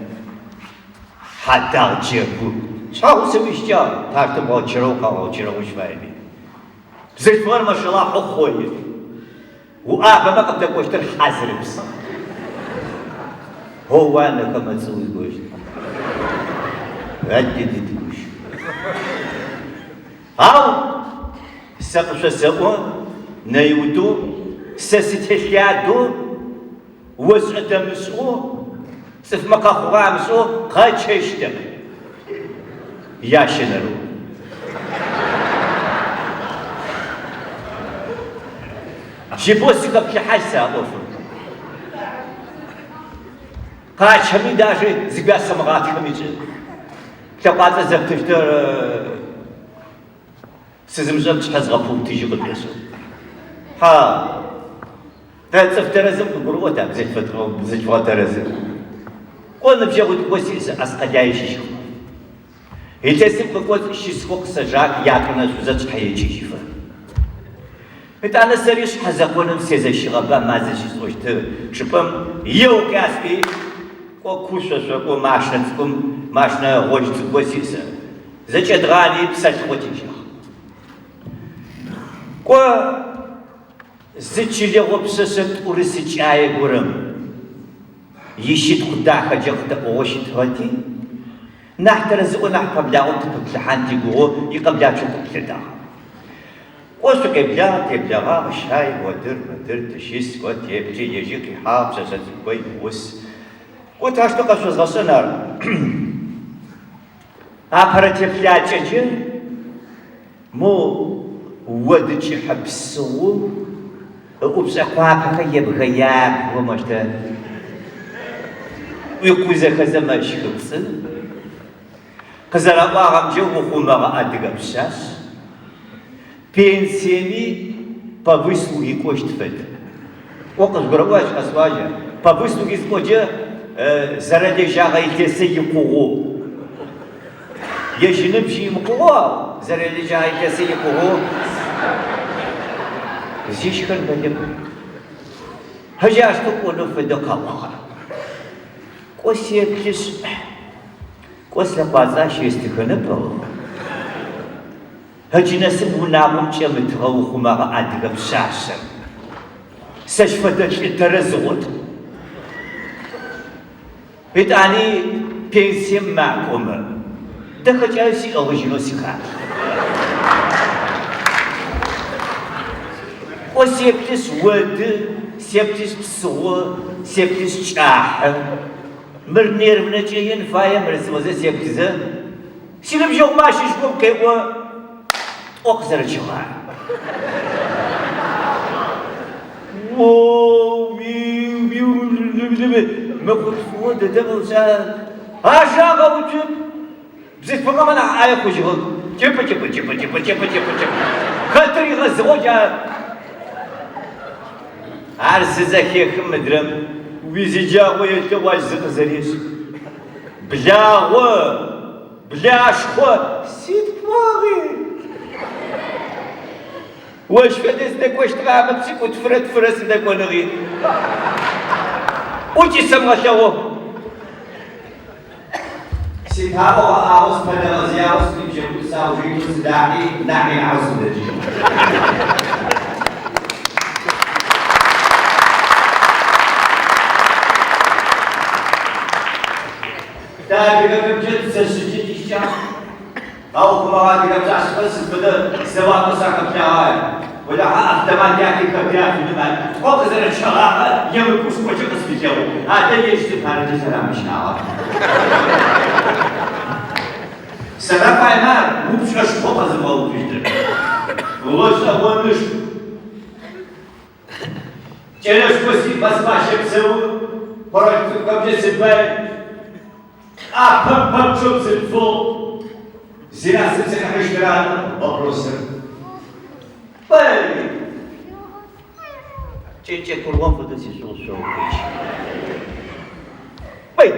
حتى جبو شو سويش جا تاكت باچرو وش بايدي زيتوان ما شاء الله خوي وآبا ما قد قوشتر حازر بس هو أنا كما تسوي قوشت أجد تقوش أو سقش سقون نيودو سستحيادو وزعت مسؤو سف مقاخوا مسؤو قاد شيشتك يا شنرو جيبوسك بحاسة أوفر قاد شمي داجي زبيا سمغات خميجي تقاطع زبتفتر سزمجم تحز غفوم تيجي قدسو ها تفتر زم بروتا بزيت فترة زم قلنا بجاود كوسيس أسقجاي شيشو يتسم بقول شيسكوك سجاك ياكنا سوزات حيجي شيفا إنت أنا سريش حزقونم سيزا شغبا مازا شيسوشت شبم يو كاسبي وكوشا شوكو ماشنا غوجت كوسيسا زجا دغاني بسات خوتيشا كو زيتشي غوبسست ورسيتشاي غورم يشيت خداخا جاختا اوشيت هاتي نحترزقو نحقبلاو تبتلحانتي غو يقبلا شو تبتلدا وشو قبلا تبلغا شاي ودر مدر تشيس وتيبتي يجيكي حاب سسات كوي وس وتاشتقا شو زغسنار أبرا تبلا جاجي مو ودتشي حبسو وبسقوابها يبغياب ومشتا ويقوزا كذا ماشي خبصن كذا رواغم جو وخوما أدقى بشاش пенсиями по выслуге кошт фед. Оказ гробач асважа по выслуге скоча заради жага итесе юкугу. Ежиним шим куа заради жага итесе юкугу. Зишкан бадем. Хажаш то коно федокава. Косе киш косля база шестихана по. هجنسب ونعمل شيء متغوخ وما قاعد بشاشة سشفتش الترزغط بتعني بينسيم معكم دخل جالسي أوجينو سكان وسيبتس ود سيبتس بسوا سيبتس شاح مرنير من جايين فايا مرسوزة سيبتزا سيلم جو ماشي شكون كيوا أقدر الجوار ما كنت فوت دبل سان هاشا وجب بزيت فقط انا عايق وجهك جيب جيب جيب جيب جيب جيب خاطري غزوجة عرس زكي كم درم ويزي جاوي الجواز زغزريش بلا شخو سيد بواغي واش فدس داك واش تغامض بسيك وتفرد فرس داك ونغي وتي سمغ شاو سيد هذا عاوز بدا زياوس نجيب ساوي داعي داعي عاوز نجي تابي قبل جد سجدت الشام أو كما قال قبل بس بدأ سواء مساق بتاعي ولا احتمال يأتي كبير في المال وقدر الشغاله يملك وجه قسم جو هذا يجتمع على سلام الشعار سلام عمار مو بشاش فوق زمان وجد وش هو مش جلس كوسي بس ما شبسو فرقت قبل سباي بام شوف الفوق زينا سلسلة حشران وبروسر باي تيجي كل واحد يسوق شوكيش باي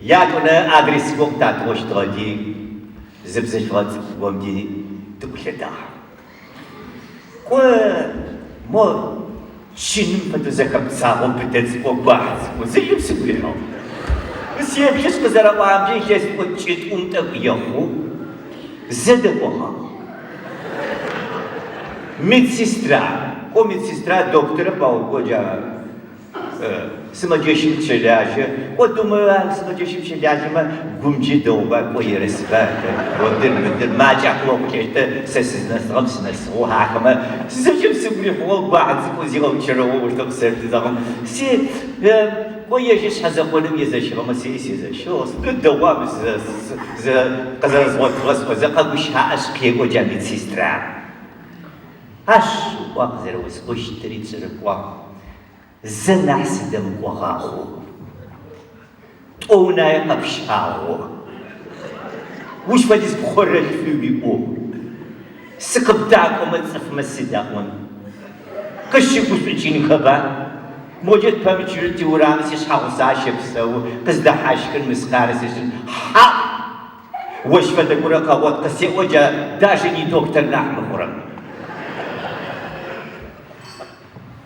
يا كنا أدرس وقت تروش تراجي زبزش فرات ومدي تبشتا كوا ما شنو فتوزك بساهم بتنسق واحد وزي بسبلهم بس يبشش كزرا وعمجي جس وتشيت تبيخو زاد وها медсестра доктора Паугоджа самодержим челяже, вот думаю, самодержим челяже мы гумджи долба коересба, вот дыр мача клопчета сесизнасрам синасруахама, зачем субрифол бац козиром черово, что сердце загом, все коежиш хазаполем езашива, масиси езашос, долба за казазвот за кагушха ашкего медсестра. Аш وأقدر وأشتري تركوا زنا حسدم وغاخو تونا يقبشاو وش بديس بخور الفيبيو سكب داكو متصف مسداون كشكو سبتشيني خبا موجد بامتشيرتي ورامس يشحاو ساشب سو قصد حاشكن مسخارس ها وش بدك ورقاوات قسي وجا داشني دكتور نحن خورم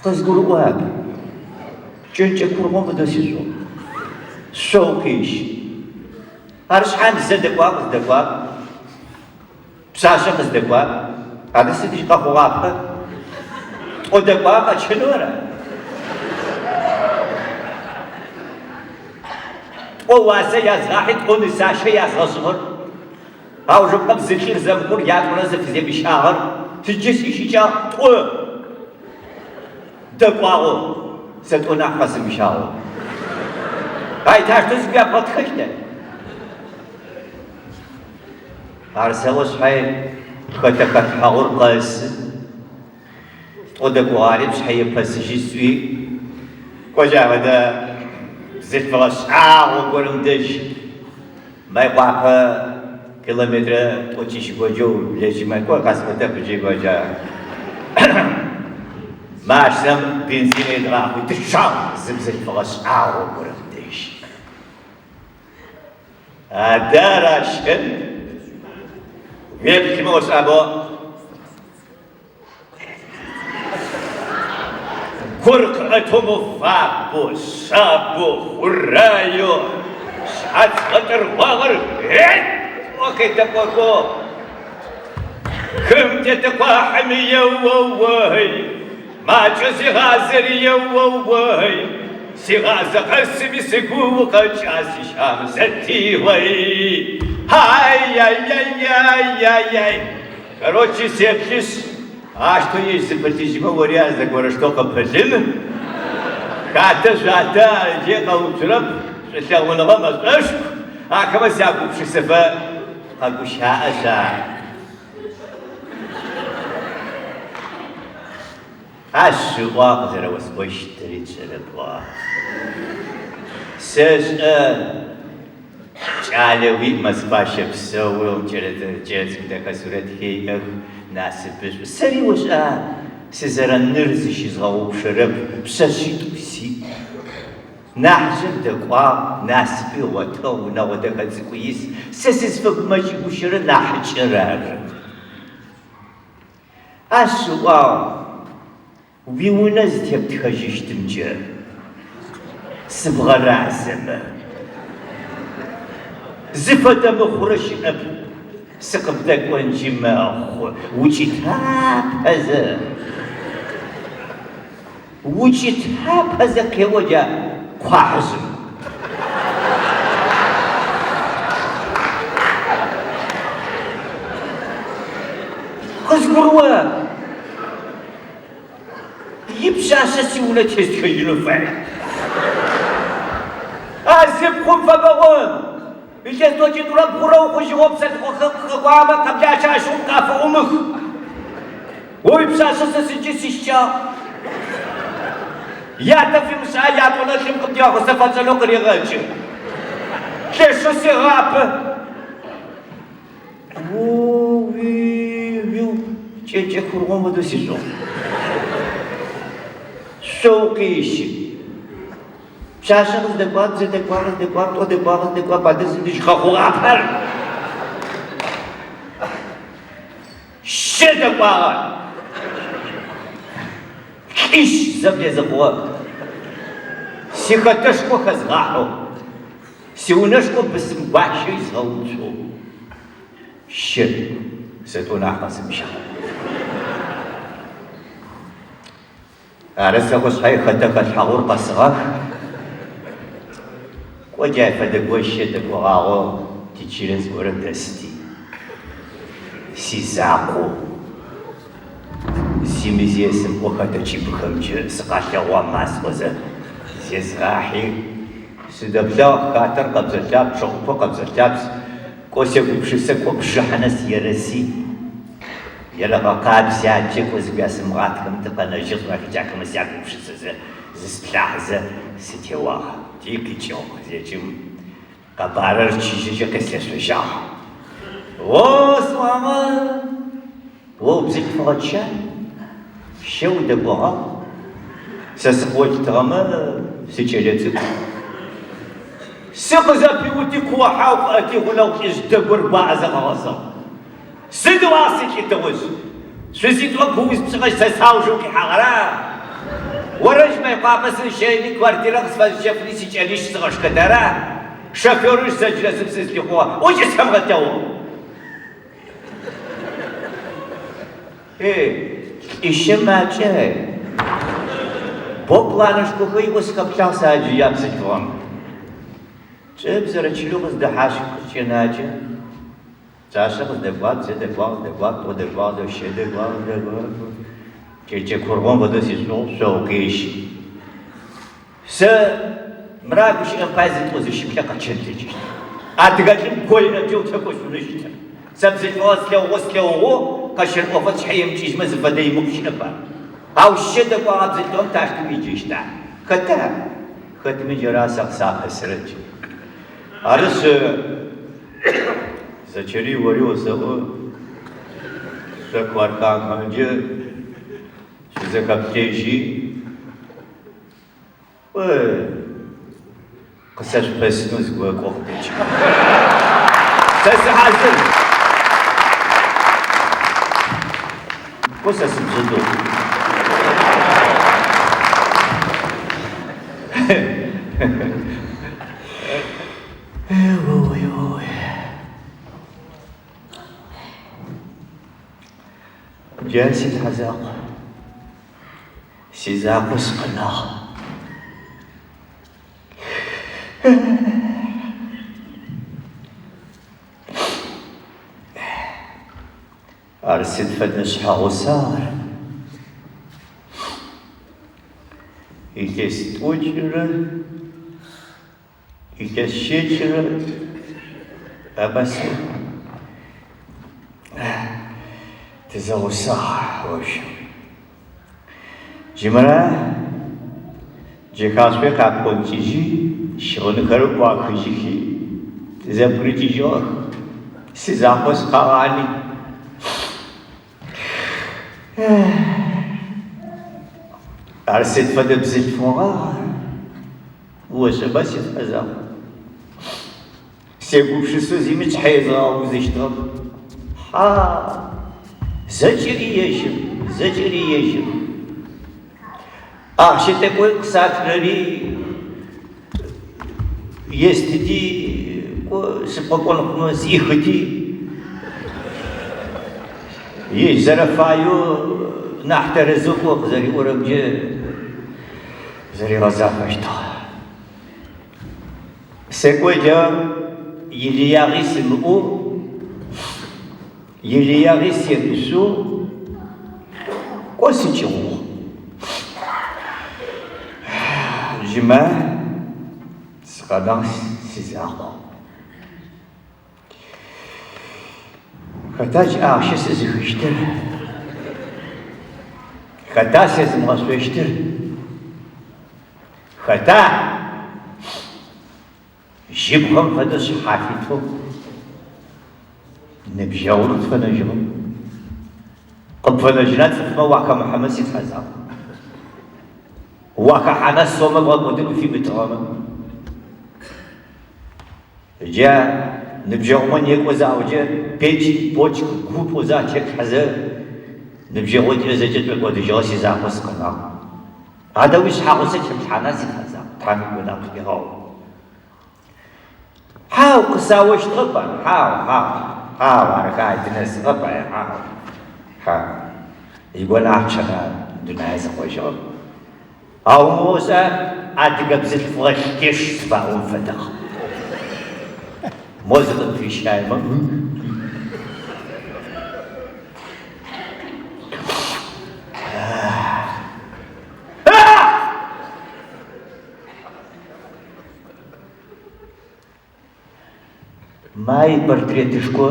قصدوا الواب جنجة كرمون بدا سيزو شوكيش هرشحان زدقواب قصدقواب بساشا قصدقواب هذا سيديش قاقواب ودقواب اتشنورا وواسا يزاحد ونساشا يزغصغر هاو جبقى بزكير زمكور ياكونا زفزي بشاغر تجيسي شيشا دقواو ستونا قسم شاو هاي تاشتوز بيا بطخشته هارسوش هاي خطكت حاور قاس ودقواري بش هاي بسجي سوي كوجا هذا زيت فلاش وقرم دش ما يقعها كيلومتر وتشي كوجو ليش ما يكون قاسمته بجي كوجا ماشم بنزين إدراك وتشام زبزة فلاش وقرديش أدارشن ويبكي موش أبو كرقتهم فابو شابو ورايو شحات خطر واغر وكي تقوكو كم تتقوى حمية ووهي ما جزي غازر يووي سيغاز قسمي سيقو قجاسي شامستي وي هاي هاي короче сепшис а что есть запретижимо вариант за говорю что капелин ката жата je каучрап что он вам аж а кама сяку пшисефа агуша аша الشواق زرا وسويش تريد شربوا سش علوي مسباش بسوي جلد دك سورة هي ناسبش سري وش سيزرا نرزش يزغو شرب بسشي تبسي نحجب دقوا ناسبي وتو نودك كويس سيس فوق ماشي وشر نحجرار الشواق ويونز تبتخجش تمجر سبغى رعزم زفة مخرش أب سقبتك وانجماخ وجتها هذا وجتها هذا كوجا قاحزم خزقروا يبشاشة سيولة تستخجلوا فعلا أزبكم فبغون إذا توجد رب غرو خشوب صدق قامة قبل عشان كاف أمك ويبشاشة سجس الشا يا تفي مسايات ولا شيء قد ياخذ سفر سلوك ريغاتش ليش سيغاب ويو تيجي كروم ودوسيجو شوقيش شاشة دكوات دكوات ودكوات بعد سندش خاخو عبر شدكوات كيش زبلة زقوة سيخاتشكو خزغاحو سيونشكو بسم باشي زغوشو شد ستونا قسم شا أرسلكو صحيح خدك الحغور قصغاك وجاء فدك وشدك وغاغو تيشيرز ورد دستي سيزاقو سيمزي اسم وخاتا تشيبخمج سقاشا وماس وزا زيزغاحي سدبلا خاطر قبزتاب شوقو قبزتاب كوسيا بشسك وبشحنس يرسي يلا قاب ساعتك وزبياس مغاتكم تبقى نجيط ما كجاكم ساعتكم بشسس زستلاحظة ستيواها تيكي تشوق زيجم قبارر تشيجي كسيش وشاح وصواما وبزيك فغتشان شو دبوها سسقوج تغمى سيجلتك سقزا بيوتك وحاوف أتي ولو إجدبر بعض غوصا سدواسي كتوز سوزيت وكوز بسغش تساوشو كي حغرا ورج ما يقابس الشيء كوارتيرا قصفة شافني سيجاليش سغش كتارا شافيورش سجلة سبسيس لخوا وجه سهم غتاو إيشما جاي بوبلانش كوخي وسكبتاو ساجي يابسك فهم جبزر تشلوغز دحاشك كتشيناجي تاشق دبوات دبوات ودبوات وشي دبوات كيجي كوربون بدو سيسو شوقيش مراكش امبازي توزي شبكة قتشنتيجي أتقاتلم كوي أجيو تكوش ونشتا سبزي واسلو قشر وفت شحيم تيج مزفة دي مكشنبا هاو الشدة قوات زيتون تاشتو يجيشتا خطا ختم جراسق ساق سرج أرس زچری وریو سو سکوار کان خانجه چیزا کپتیجی و قصش پسنوز گوه کوختیجی سس حاضر قصص بزدو جالس الحزاق سيزاق وسقنا أرسل فنشحا وصار إيكس توجر إيكس شجر أبسل تزوج صح وش جمرة جهاز في كابون تيجي شغل خرب واخجي زبري تيجي سيزاقوس قواني أرسل فدب زيت فوق وشباش يتفزع سيقول شو زيمت حيزة وزيشتغل زجري يجب شتكوي قصاتنري يستدي سبقون زيختي يزرفايو نحترزوك وقزري ورمجي زري غزافشتا سيكوي جا يلياغي سمقو يلياغي سيمسو كوسيتشو جماع سقدان سيزاقو خطاج آخش سيزيخشتر خطا سيزمغسوشتر خطا جيبهم فدس حافظهم نبجاورت فنجهم قب فنجنات فما واقع محمد سيد حزام واقع حناس صوما وقدروا في بتغامة جاء نبجاومن يكوزا وجا بيجي بوش كوب وزا تشك حزر نبجاوت يزجت بقود جاسي زاقوس قنا هذا وش حاقوس تشك حناس حزام تاني ولا بيهاو هاو قساوش غبا هاو أركاي تنس غبا هاو يقول عشان دنيا زقوجون أو موسى أتقبز الفرش كيش تبعون فتح موزق في شايمة ماي بورتريتشكو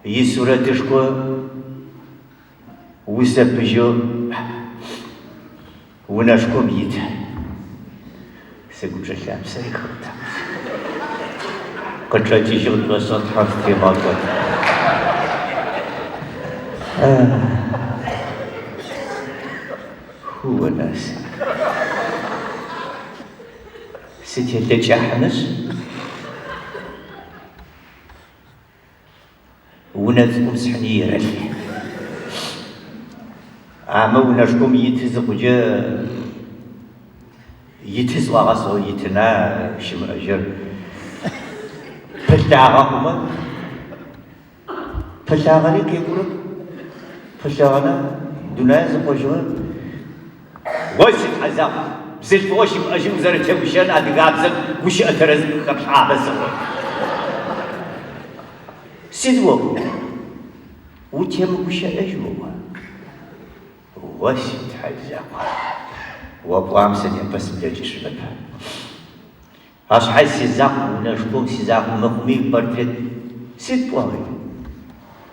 يسورتشكو وسبجو ونشكم يد سيقول جلام سيخوتا قد تجي الوسط حفتي مالك هو ناس ستي تجاحنس ونزكم سحنيرة أما ونشكم يتزق جا يتزق غصو يتنا شم أجر فلتاغاكما فلتاغاني كيقولك فلتاغانا دوناز قجوا وشي حزام بزيت وشي أجي وزارة تبشان أدقابزن وشي أترزق خبش عابزن سيدوه وتيم وشي أجوه وشي حزام وابوام سنين بس بلجيش منها اش حي سيزاق ونشكم سيزاق مخمي بورتريت سيد بوغي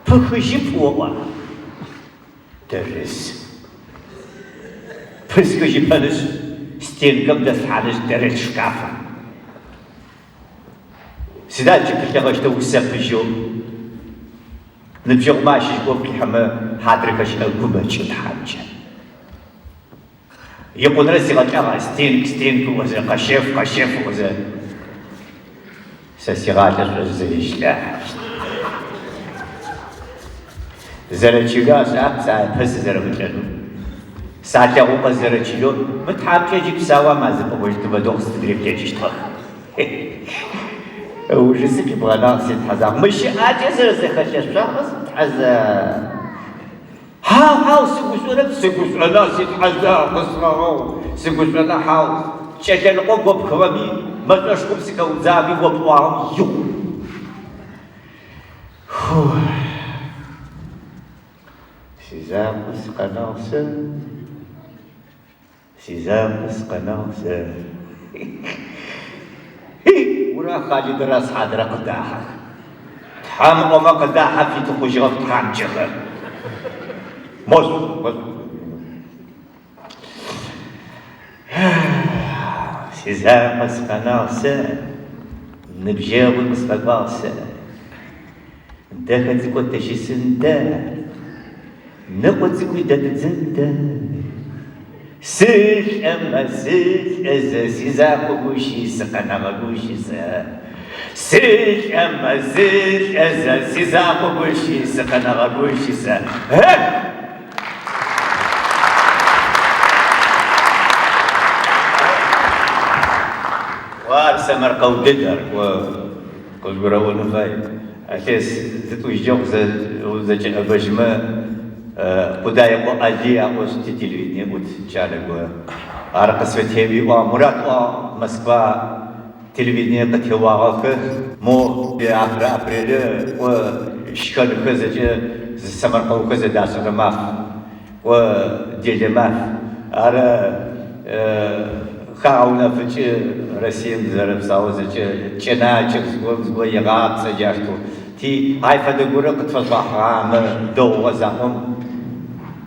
بخشي بوغا درس بس كجي بانش ستين قبل دفعانش درس شكافة سيدات جبت لغاش توسف بجو نبجو ماشي جوب كي حما حاضركش أقوم أشد حاجة يقول رزق الأغا ستين كوزا قشيف كوزا سسيغات الرزيش لا زرتشيغا ساعة بس زرتشيغا ساعة يقول زرتشيغا متحاب تجيب سوا ما زبا وجد بدوخ ستدريب تجيش تخ وجسك يبغى ناقص يتحزق مش آتي زرزي خشيش بشاقص تحزق هاو سيقوسونا سيتحزا قصراو سيقوسونا هاو شكل قوب بخوامي ما تشكم سيكو زابي وبوام يو سيزامس قناص ورا خالد راس حضرة قداحة تحام وما قداحة في تخوش غف تحام جغل موز سيزا مسخناسة نبجاو مسفقاسة دخلت كنت شي سندا نقص كويدات زندا سيش أما سيش أزا سيزا كوشي سقنا غوشي سا سيش أما سيش أزا سيزا كوشي سقنا غوشي سا وارسمر قوددر وقل براون فاي أكيس تتوش جوزة وزج أبجمة قدايا قو أجيا وش تتلويني وتشارك وعرق سوتيبي ومرات ومسكوا تلويني قد هواك مو بآخر أبريل وشكل كذا سمر قو كذا داشر ماف وديجي ماف على خاونا فيش رسيم زرب ساوزة جنا زغو يغاب سجاشتو تي هاي فدغورا قد فصبح عام دو وزاهم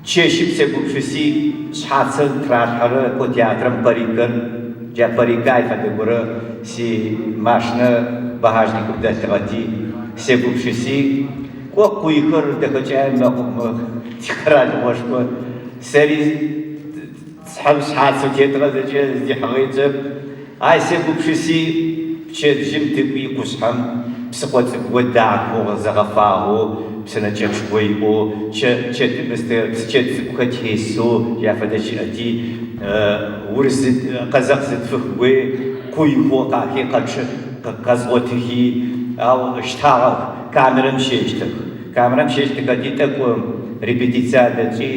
تشيشب سبوشسي شحاتسن تراحر كوتياترم بريكن جا بريكاي فدغورا سي ماشنا بهاجني كبدتغتي سبوشسي كوكويكر دكجاي ما تكرار وشكو سري صحاب شحاتسو تيتغزجي دي حغيتب هاي سبوشسي تشد جيم تبي كوسحم بسقوط وداعك وغزغفاهو بسنة شويبو شت مستر شت كتيسو يا فدش أتي ورزت قزقزت فهوي كوي هو كاكي قدش قزوته أو اشتغل كاميرا مشيشتك أديتك ريبيتيشن دتي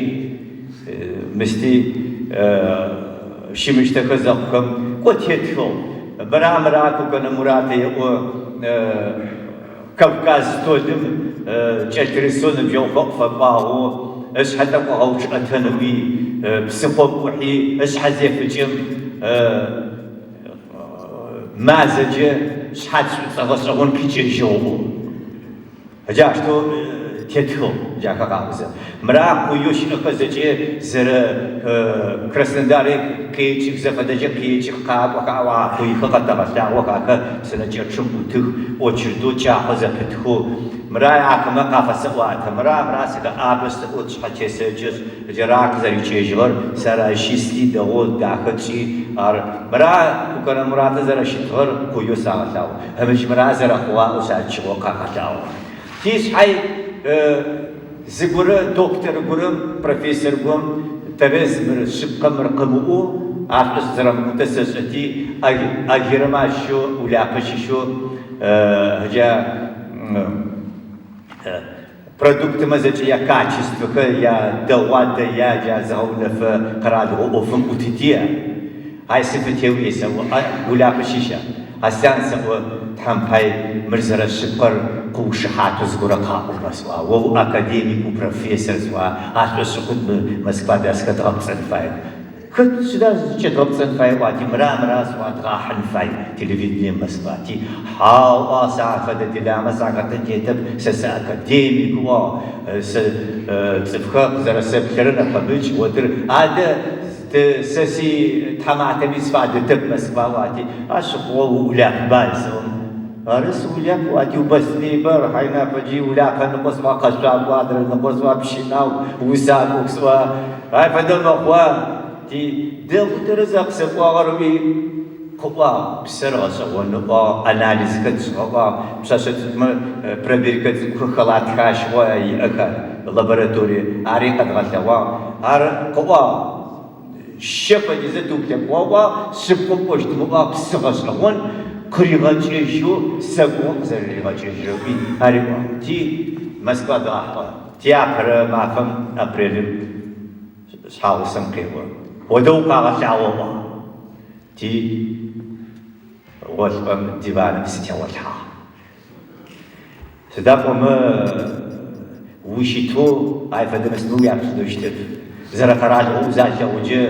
مستي شمشتك زقكم كتيتو برامراكو كنا مراتي كوكاز تودم جاتريسون بيوقف فباهو اش حتى قهوش اتنبي بسقوب وحي اش حزي في جيم مازج شحال صغصغون كيجي جوو جاشتو تيتو جاكا قاوزه مرا كويوش نخزجي زر كرسنداري كيجي زفدجي كيجي قاب وقاوا كوي خقتا بسا وقاكا سنجي تشموتو وچردو چاخزه پتخو مرا عقمه قفصه وات مرا سك ابست اوت حچسجس جراك زري چيجور سراشيسلي دغول داخچي ار مرا كنا مراد زرشتور كويو ساعتاو همش مرا زر خوا وساچو قاقتاو تيس حي زغور دكتور غورم بروفيسور غوم ترز مر شقه مرقبو عارف زرم متسستي اجرما شو ولا قششو هجا продукты мазачия качества я давада я заулна в краду офм утития ай сифетеу иса ولا قشيشه اسانسا تامباي مرزره شقر قوشحات زغورا قاقبسوا و اكاديميك بروفيسور سوا اسس قد مسكوا داسكت ابسن فاي كنت سدا جتوبسن فاي واتي مرا سوا تراحن فاي تلفزيون مسكاتي هاو اسافد دلامه ساكت جيتب سس اكاديميك و صفخ زر سبخرنا قبلش ودر هذا سسي تمعت بسفاد تب مسكواتي اشقوا ولا بالسون ارس ولا واتي وبس ليبر حينا فجي ولا كنقص ما قشاب وادر نقص وبشناو وسام وسوا هاي فدل مخوا تي دل ترزق سوا غربي قوا بسرعه سوا نقا اناليز كتسوا بساسه проверка خلات كاش واي اكا لابوراتوري اريقه غلوا ار قوا شفا جزتو بتقوا شفا بوشت مقا بسغسلون كريغاچيشو سغو زريغاچيشو بي هاريوا تي مسكوا داحوا تياتر مافم ابريل شاو سمقيوا ودو قاغا شاوا تي وشم ديوان بستيا وشا سدافم وشيتو اي فدمسنو يابسدوشتف زرا قرال وزاجا وجه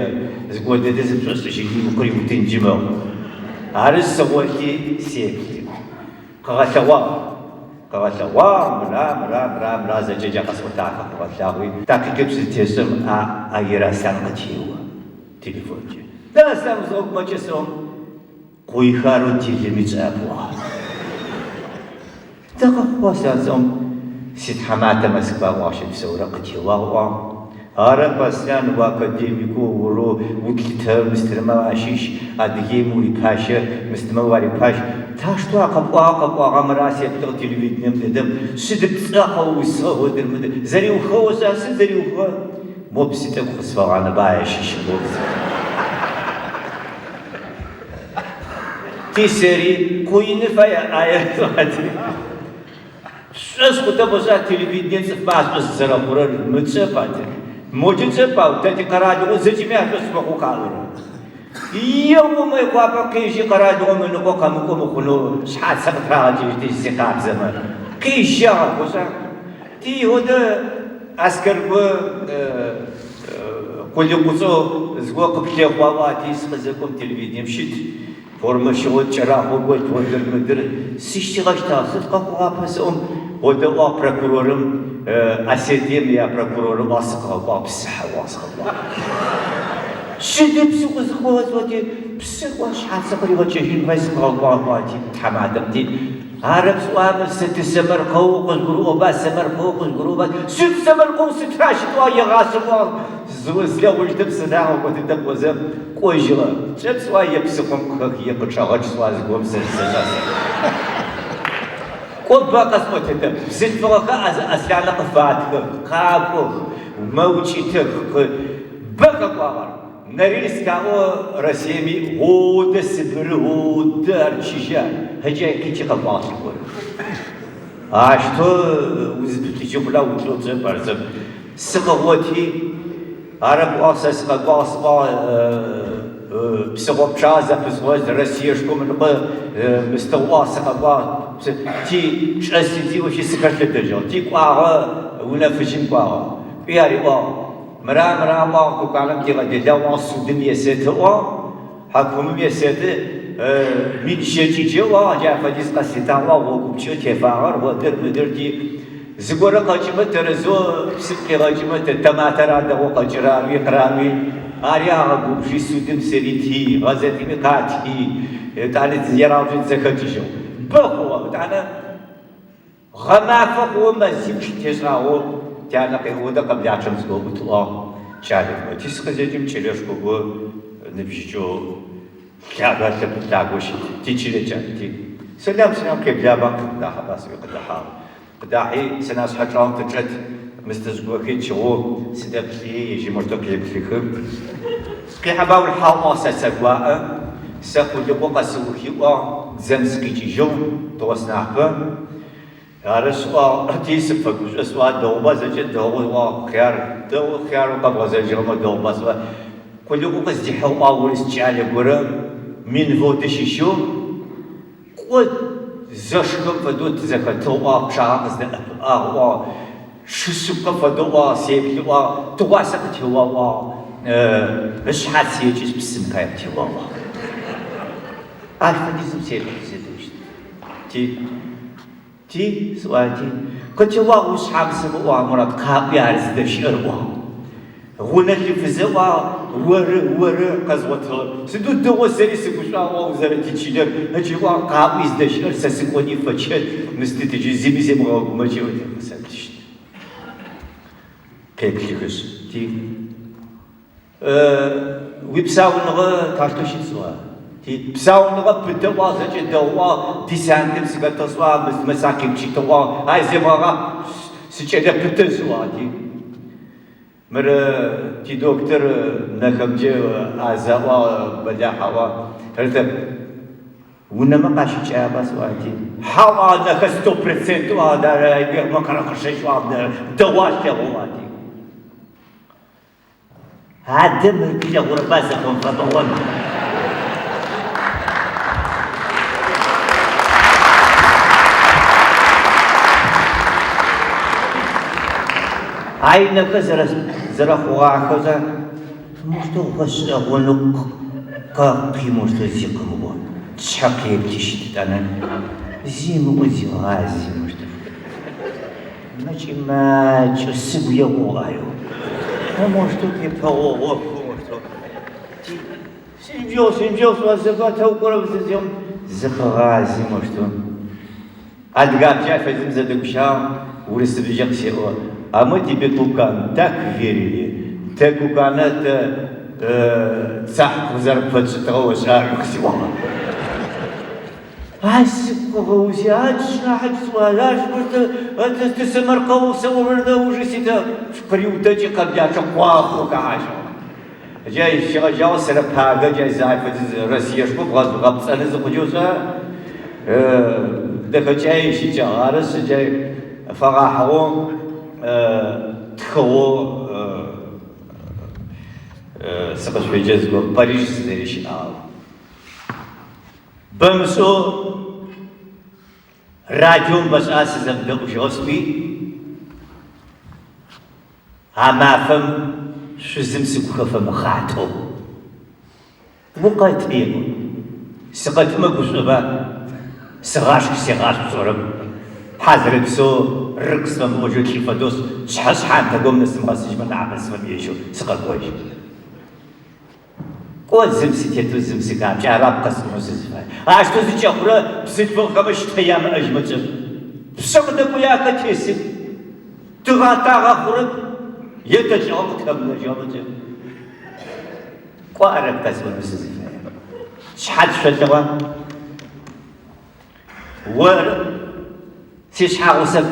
زقول ده زب شو يمكن يتنجمه عارس سوالي سيكتي قغتوا مرا زجاجا قصوتا قغتاوي تاكي كبس تيسم ايرا سانقتيو تليفون ده سام زوج ما جسم قويخارو تيلميت أبوه دقة واسعة سيد حماتة مسكوا واشب سورة قتيوا هارا بسيان واكاديميكو ورو وكتر مسترما واشيش أديم وريباشة مسترما وريباش تاشتوا قبوا غمراسي بتو تلفزيون مدم سيد تساقوا ويساو درمد زريو خوسا سيد زريو خو مو بسيتك خصفا عنا بايشيش تي سيري كوين فيا آيات واتي شاش كتبوزا تلفزيون سفاس بس زرا برا متسفاتي موجود سباو تاتي قرادو زجمي أتسمعو كالورو يوم ما يقابل كيجي قرادو منو كم مخلو شحال سقطرا جيتي سقاط زمان كيجي عقوزا تي هذا عسكر كل يوم زقوا قبل يقواتي سخزكم تلفزيون مشيت فورما شغل شراح وقول تودر مدر سيشتغل تاسد قبوا بس هذا بروكورورم أسيديم يا بروكورورم واسقة بسحة واسقة شدي بسوق زخوة زوجي بسوق شحال سقري وجهين واسقة واتي تحمادمتي عرب سوام ست سمر قوق الجروب بس سمر قوق الجروب ست سمر قوق ست راشد ويا غاسم زوز لا ولد بسناء وتدب وزم كوجرا شد سوايا بسقم كخية بتشاغج سواز قوم سلسلة كل بقى اسمه زد فوق أسلام قفاتك قابو موجتك بقى قوار نريس كاو رسمي هو دسبر هو دار شجاع هجاي كيتش قفاش يقول عشتو وزد تجيب لا وجود زبرزب سقوتي عرب أساس قاس بسبب شازة بسبب رسيشكم نبى مستواس قبا تي شاسيتي وشي سكرت الدجال تي قاعة ولا فشين قاعة بياري مرا ما كوكالم تيغا دلا واسودم يسيتوا حكومة يسيت من شيء جوا جا فديس قصيتا وقوبشو تفاعل ودر تي زغورا قاجمة ترزو سكي قاجمة تماترا دو قاجرا ويقراوي آريا قوبشي سودم سريتي غازتي مقاتي تعالى زيارة زكاتيشو بقوا تعالى غمافق ومزيك تشراو تعالى قهوة قبل عشر سنوات بتوع شارك تسخزيجم تشيلشكو نبيجو كابا تبتاعوش تيجي لجانتي سلام كبلابك داها بس يقدها قداحي سناس حجرام تجد مستزقوكي تشغو سدبتي يجي مرتقي بفيكم كي حباو الحاوة سسقواء ساقو لقوة سوكي زمسكي تيجو توسناحبا هارسوا تيسب فكوش أسوا دوبا زجد دوبا خيار وقبض زجرما دوبا سوا كل يوم قصديحوا أول استعالة برا من فوت شيشو قد زشكم فدوت زكاتوا بشاق زد شسوك فدوا سيبلوا تواسق توا مش حاسي جس بسم كايب توا عارف ديزم سيبلوا تي سواتي كتوا وصحاب سبوا مرات كابي عرس دشروا هنا اللي فزوا ور قزوة سدو دو سري سكوشا وزارتي تشيدر هجوا كابي دشر سسكوني فشل مستتجي زي ما جيوا مساتش كيكليكس تي ويبساو نغ كارتوشي سوا بساو نغب بدوا زج دوا ديساندم سكتسوا مساكين تشيتوا هاي زمارا سيجدا بتسوا دي مر تي دكتور نخمجه ازوا بدا حوا هرت ونما قاشي چابا سواتي حوا نخستو برسنتو هذا ما كان خشيش وابدا دواش تبواتي هذا من كده غربا زكون فبوان عينك زرا خواها كذا مشتو غش أغنق كاقي مشتو زيقم بو تشحقي بتشتت أنا زيم وزي غازي مشتو ماشي ماچو سبيا غوايو مشتو كيبا غواكو مشتو سيجي سنجوس وزباته وقرب زيهم زخغازي مشتون أدقاب جاء فزم زدق شام ورس بجق سيئو أما تبقوا كان تاك فيري تاكو كانت صح وزرب فتشتغو وشاعر سيوها هاي شاحد سوالاش قلت تسمر قوس ورده وجسيته فريوتاجي قد جاك قواخو كعاشو جاي الشغل جاو سر باغا جاي زايفه روسيا شبو بغض غبص انا زقجوزا دخل جاي شي جارس جاي فراحو تخو سقش في جزء باريس زيش بمسو راجون بس اساسا بدو شوسبي اما فم شو زمسك خفم خاتو وقتيم سقط ما بوشبا سغاش صورم حاضر بسو رقص ما موجود كيف دوس شحش حان تقوم نسمع سجمنا عبس ما بيشو سقط وجه قول زمسك يتو زمسك عم جارب قسم وسزفاي عاش تو زي جخره بسيت فوق خمش تيام اجمج بسم دبو يا كتيسب تغاتا غفرب يتجاوب كم جاوبت قارب قسم وسزفاي شحال شدوا ور سيشحال وسب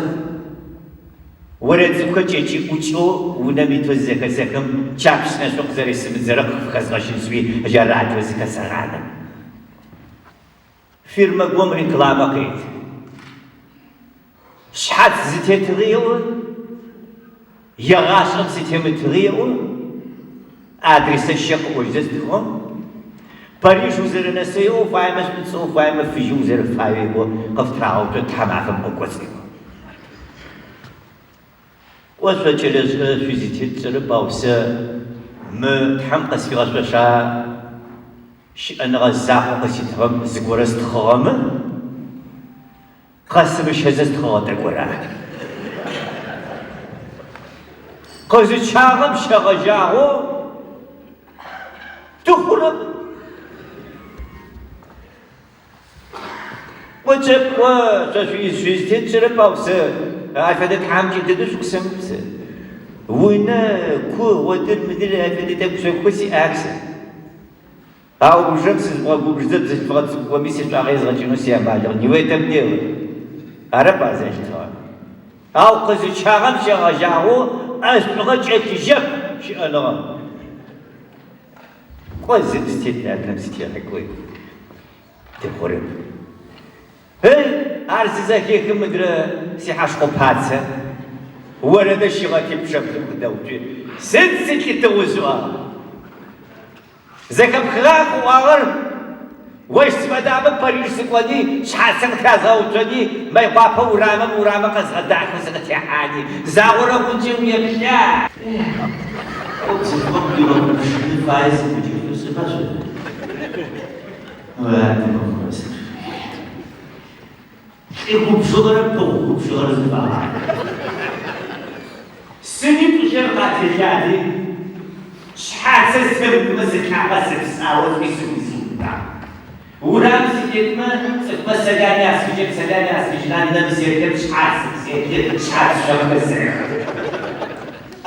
ورد زكوتشي وچو ونمي توزك زكم چاپش نشوق زري سم زرق خزغشن سوي جرعت وزك سرعنا فيرما قوم ريكلاما قيت شحال زيتي تغيو يغاشم زيتي متغيو ادريس الشق وجدت تخون باريس وزر نسيو فايمش بتصو فايم في جوزر فايبو قفتراو تتحمع في مقوسي وشجرة فيزيتي ترباوسة ما تحمقس في غشاشة أنا غزاق قصيتهم زقورة تخام قسم شهزة تخاطر قرا قصي شاغم شغجاو تخرب وجب فيزيتي ترباوسة عفدت حامجي تدوش قسمت وينا كو ودر مدير عفدت أكسو كوسي أكسا أو بجمس بغو بجدد زي فقط وميسي شاغيز غجنو سيامالي نيوي تبديو عربا زيش تغال أو قزي شاغم شاغجاو أسبغا جاكي جب شألغا قوزي دستيت لأدنم ستيانا كوي تخورب هل أرزاكي كمدرة سيحاش قباتسا ورد الشغاتي بشكل مدوجي سنسكي توزوها زكا بخلاق وغر واش سمدابا باريس سكواني شحال سنكازا وجاني ما يقابا وراما قزغا داك وزغتي حاني زاورا ونجيو يبشا قلت لكم يوم الفايز وجيو سباشا وعندكم فرصة يقوم بشغل الزبالة سنين تجربة تجادي شحال سنسبب مسكنا بس بساوة في سوزينا ورام سيدنا سداني أسفجب سداني أسفجنان نمسيرك شحال سنسيرك شحال شغل الزعر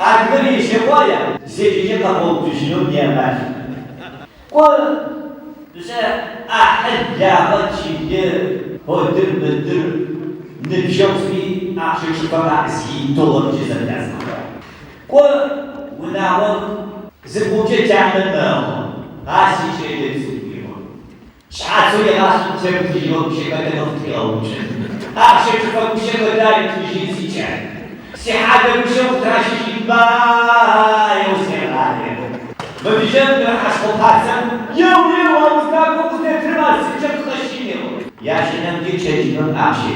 أقدر يشوايا زيجي قبول تجنو نيامات قول أحد ياخد شيء هودر بدر نبجوزي عشان شفاء عسكي طول جزء لازم قول ونعود زبوجة جامد ما عسي شيء يسويه شحال سوي عشان تبدي يوم شيء كذا نفتي أوج عشان شفاء مشي بداية تجي سيجان سحاب مشي وتراشي ما يوصل عليه بجنب حسب حسن يوم ومستقبل تترمس جنب خشينه يا شنم دي تشجيبم أعشي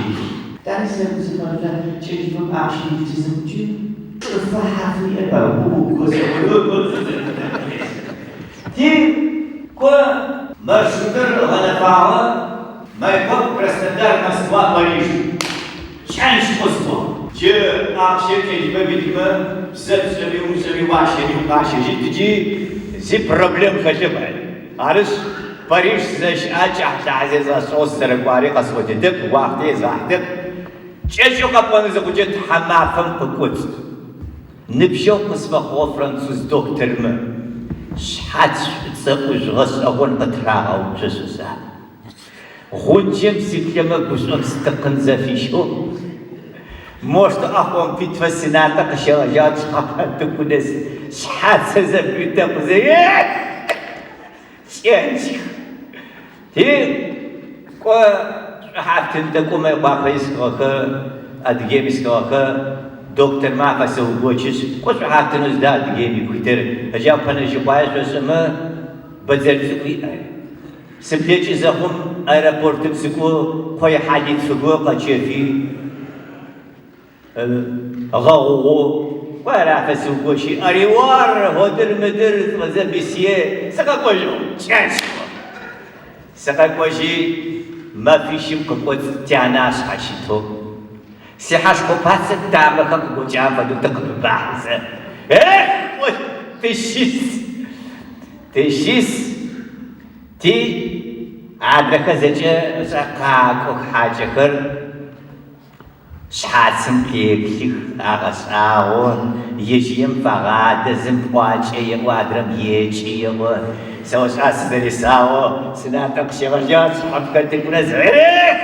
تاني سمزمان لا تشجيبم أعشي تزوجي فرحة في أبوه تي كو مرشدر غنفاوة ما يقوم برستدار مسوا مريش شانش مسوا جه أعشي تجيبه بيدما بزاف سمي وسمي وعشري وعشري تجي زي بروبليم خشبه عارش بريش زش أجح عزيز أصوص سرقاري قصوة دب وقتي زحدب شو قبل نزوجت حما فم قوت نبشو قسم خو فرنسوس دكتور ما شحات تسوج غس أول قطرة أو جسوسة غنجم سيكلمة قسم ستقن زفيشو موشت أخوان في تفسناتك شغجات شحات تكونس شحات سزبيتا قزيك شيء هي كو حابت تكون ما باقيس كوكا أدجيمس كوكا دكتور ما فسوا بوجس كو حابت نزدا أدجيمي كتير أجاب خنا شبايس بسمة بزرزقي سبليش زخم أيربورت بسكو كوي حاجة سكو قشيفي غاو ولا فسوا شيء أريوار هدر مدر وزبيسيه سكا كوجو شاش سكا كوجي ما في شيء كقول تعناش حشيتو سيحاش كوباس تعمل كقول جامد وتقبل بعض تشيس تي عادك زجا سقاك حاجة كر شحات سمكيك أغس يجيم فغاد زمبواج وادرم يجي سوش أسدري ساو سناتك شغجات حبك تكون زعيرك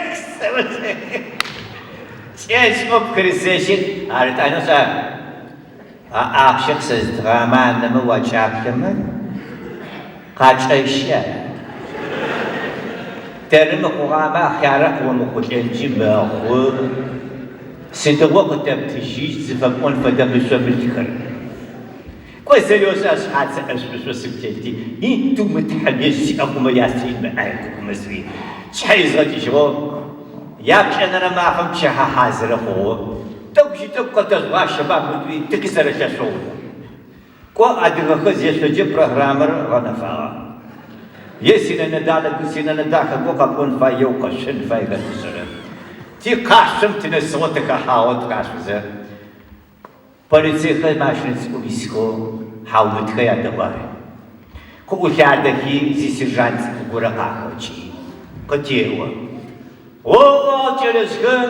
شيش مبكرسيشن عارت أنا سا أخشق سزدغامان نمو وجاب كمان قاج أشياء ترم قوامة خيارك ومخوشين جمعه سيدوق تبتشيش زفقون فدبسوا بالخير كويس سيريوس أشحات أشبه سكتي إنتو متحمسين أقوم ياسين معاكم مسوي شحيز غادي شغل ياك أنا ما فهمت شي حاضر هو تبغي تبقى تزغى شباب بدوي تكسر الشغل كو أدرك خز يسوي برنامج غنفا يسين ندالك يسين نداك كو كابون فايو كشن فايغا تسرع تي قاسم تنسوتك حاوت قاسم полицейская машина убийство حاولت كيا دبارة كل شيء زي سجانت كورا قاخوشي كتيروا والله جلسكن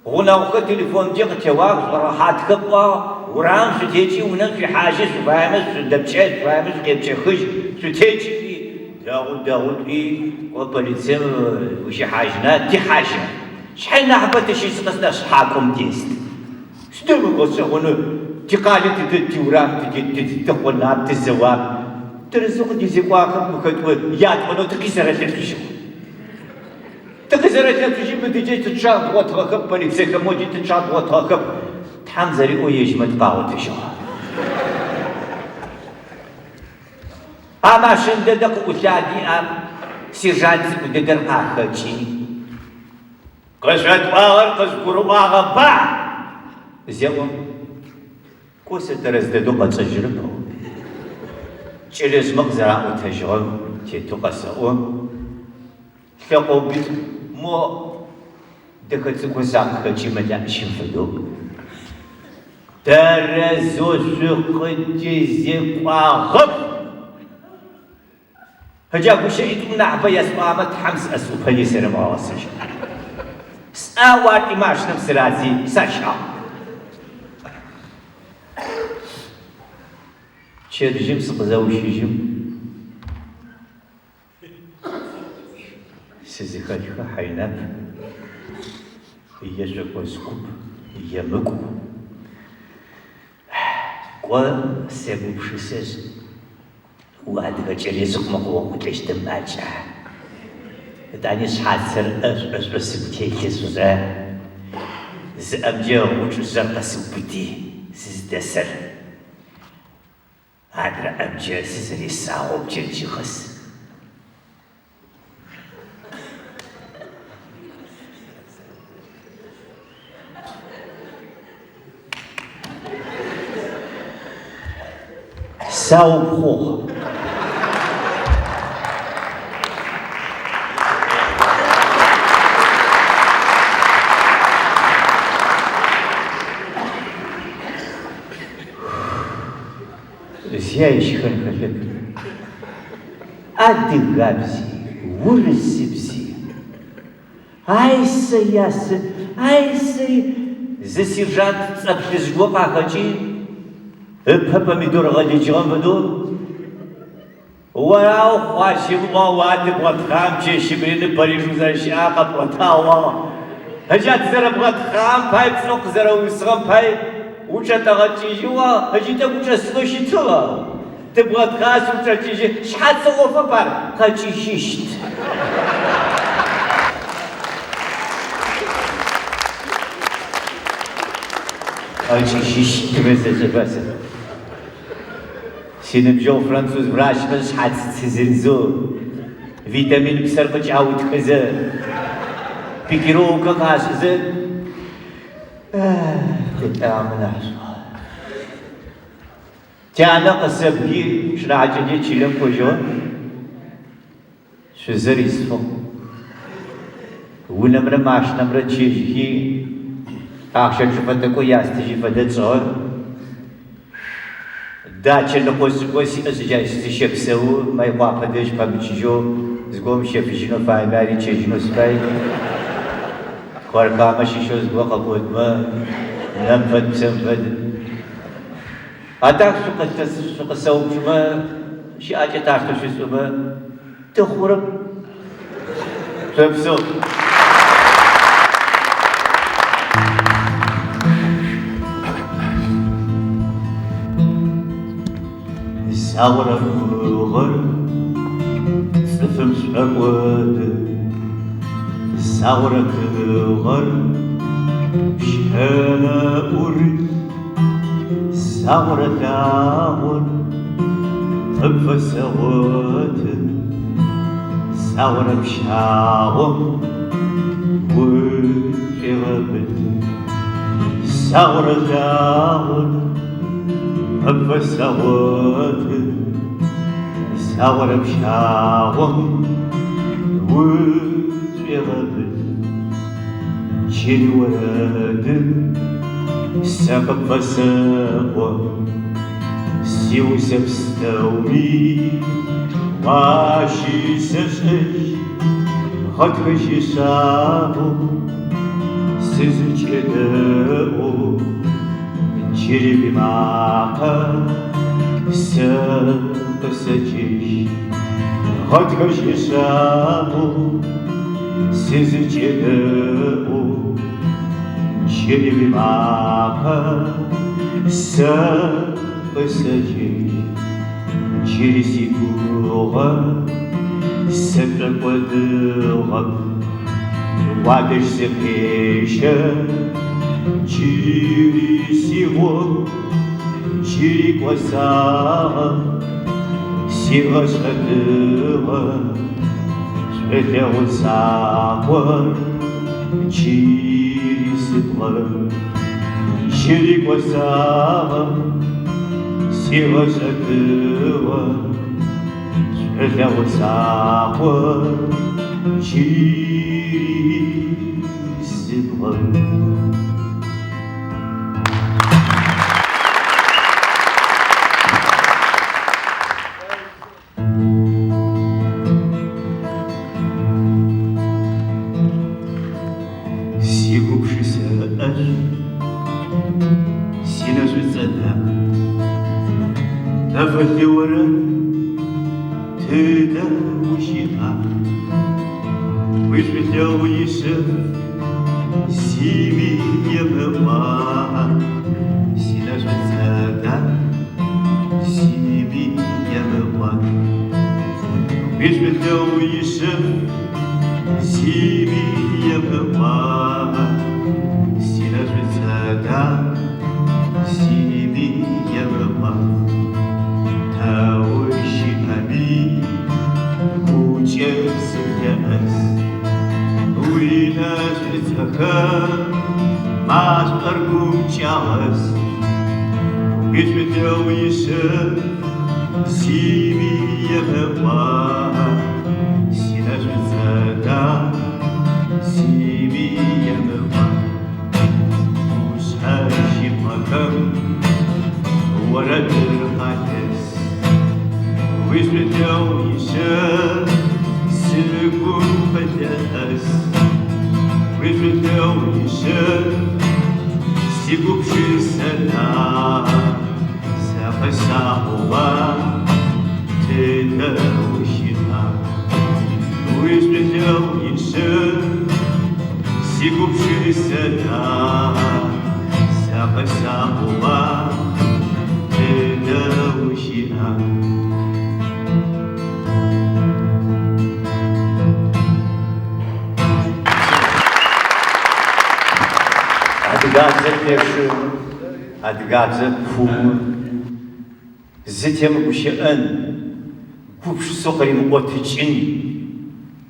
وناوخ تليفون ديك تواق راحات كبا ورام ستيجي ونمشي حاجة سفاهمس دبشات سفاهمس كيبشي خش ستيجي داود إيه وبوليسيم وشي حاجنات دي حاجة شحال نحبت شي سقسنا صحاكم ديست ستلو قصة تقالي تورام تقول ناب تزواب ترزق ديزي قاكم بكتوى ياد ونو تكسر الشيء تكسر الشيء بديجي تتشاط وتركب بوليسيك موجي تتشاط وتركب تحمزري ويجمد قاوة شهر أما شنددك وشادي أم سيرجانت وددر آخرشي قصد باغر قصد باغر با زيوم كوسة ترزددو قد تجربه через مقزرة وتجرب تيتو قصة فقو بيت مو دكتو قزاق خرشي مدام شنفدو ترزو سقدي زيقاغب هجاكو شيء من عبا يسمع متحمس أسوب هني سر مواصل سأواتي ماش نفس رازي ساشا شرجم سقزاو شجم سيزيخاليخا حيناب يجاكو سكوب يمكو كوا سيبو بشيسيز وهذا جليسك مقوم كيش دماجة داني شحال سر أس بتيجي سوزا زأمجا وش زرقة سبتي سيزدسر هذا أمجا سيزري ساو بجلجي خس ساو بخو زيايش خلق адыгабзи, урысыбзи. Айсы ясы, айсы, за сержант цаплизго пахачи, помидор гадичгам ваду. Вау, хвашим вауаты платхам, чешибрины Парижу защака платава. Хажат зара платхам, пай псок зара усрам, пай уча тагачижуа, хажита уча слушитова. Ты платхас уча чижи, шхатса лофа пар, хачишишт. Хачишишт, везежебаса. Синебжол француз врач мыш хатсизинзу. Витамин псарбач аут хызы. Пикировка кашызы. Амнаш. Тяна касабги шрачаде чилем кожо. Шизарисфо. Унамра машнамра чижги. Ахшак шфатако ястижи фадецор. Дача на коси асижайся шепсеу, май пападеш памичижо, сгом шефижино файмари чежино спай. Коркама шишо сгва какодма, намфад псамфад. А так сука саумчума, шиача ташто шисума, ты хурам. Шепсеу. Саура кугар, сфем шамвад. Саура кугар, шхана ури. Саура таур, тбфа сават. Саура пшавам, вышевабет. Саура таур. Абвасават, саварам шавам, вычелабет, череварадым, сапапасавам, сиусеп стауми, ваши сашеш, хатваши шавам, сизучедао. Черепимаха, все посадишь, хоть кашишаму, сизычедао. Черепимаха, все посадишь, через сигура, все пропадала, вадишься пеща. Через его, через глаза, сила шатыла, шпетел запор, через план, через глаза, сила шатыла, шпетел запор, через план. Афалиора, ты да ущита, вышпетлял еще, сими не была, сина жвецата, сими не была, вышпетлял еще, сими не была, сина жвецата, сими не была. Таушитами учился яс, уинаш лицаха, маш аргумчалас, вишметел еще, сими ебла, синаш лицаха, сими ебла, ушаши макам, уарадыр хатес. Вышметел еще ويجدو يشد سيبو بشي سنة ساق ساقوا تدوشنا ويجدو يشد سيبو بشي سنة ساق ساقوا تدوشنا Адыгабзэ пешы, адыгабзэ пхумы, зытем гущыӏэн, гупш сокъырим ӏуотыкӏын,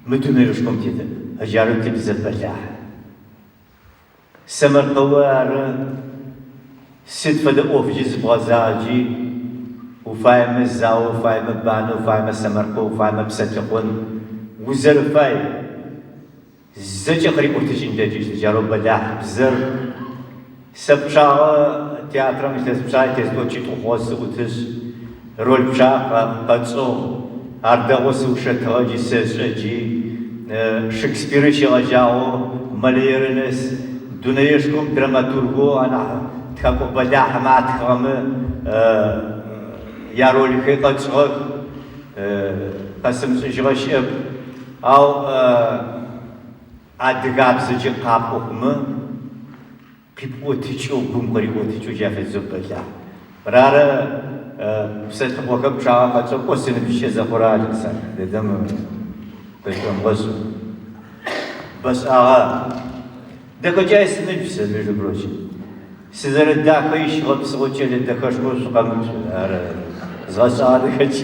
мы дунэишхом тетэ, аджарым тебзэ бэлахь. Сэмэркъэуэ ары, сыд фэдэ ӏофкӏи зыбгъэзагъэкӏи, уфаемэ зауэ, уфаемэ банэ, уфаемэ сэмэркъэу, уфаемэ псэлъыхъун, узэрыфай, зэкӏэ къыри ӏуотыкӏын дэкӏыщ, аджарэу бэлахь бзэр, сапчага театрам илэспчага тесточи тухос утыс роль пчага пацо ардаго сушэтаджи сэшэджи Шекспиры щегъэжьагъо Малиернес дунэешхом драматурго ана тхакӏо бэлахь матхъэмэ яролхэ къэцӏыгъэх къэсымшӏыжьыгъэ щыӏэп ау адыгабзэкӏэ къапӏохмэ Кипотичу, гумгори потичу, жафезу бэла. Рара псэлъыхъохэм пчъагъэ къэкӏэ ӏосыным пищэ зэхъурэ Александр. Дэдэм къэкӏом гъэшӏу. Бэшӏагъэ. Дэхэкӏэ сыныжь сэ, между прочим. Сызэрэдахэ ищыгъэ псыгъо кӏэлэ дэхэшхо шъукъэмыпшӏы. Ары згъэшӏагъэ дэхэкӏ.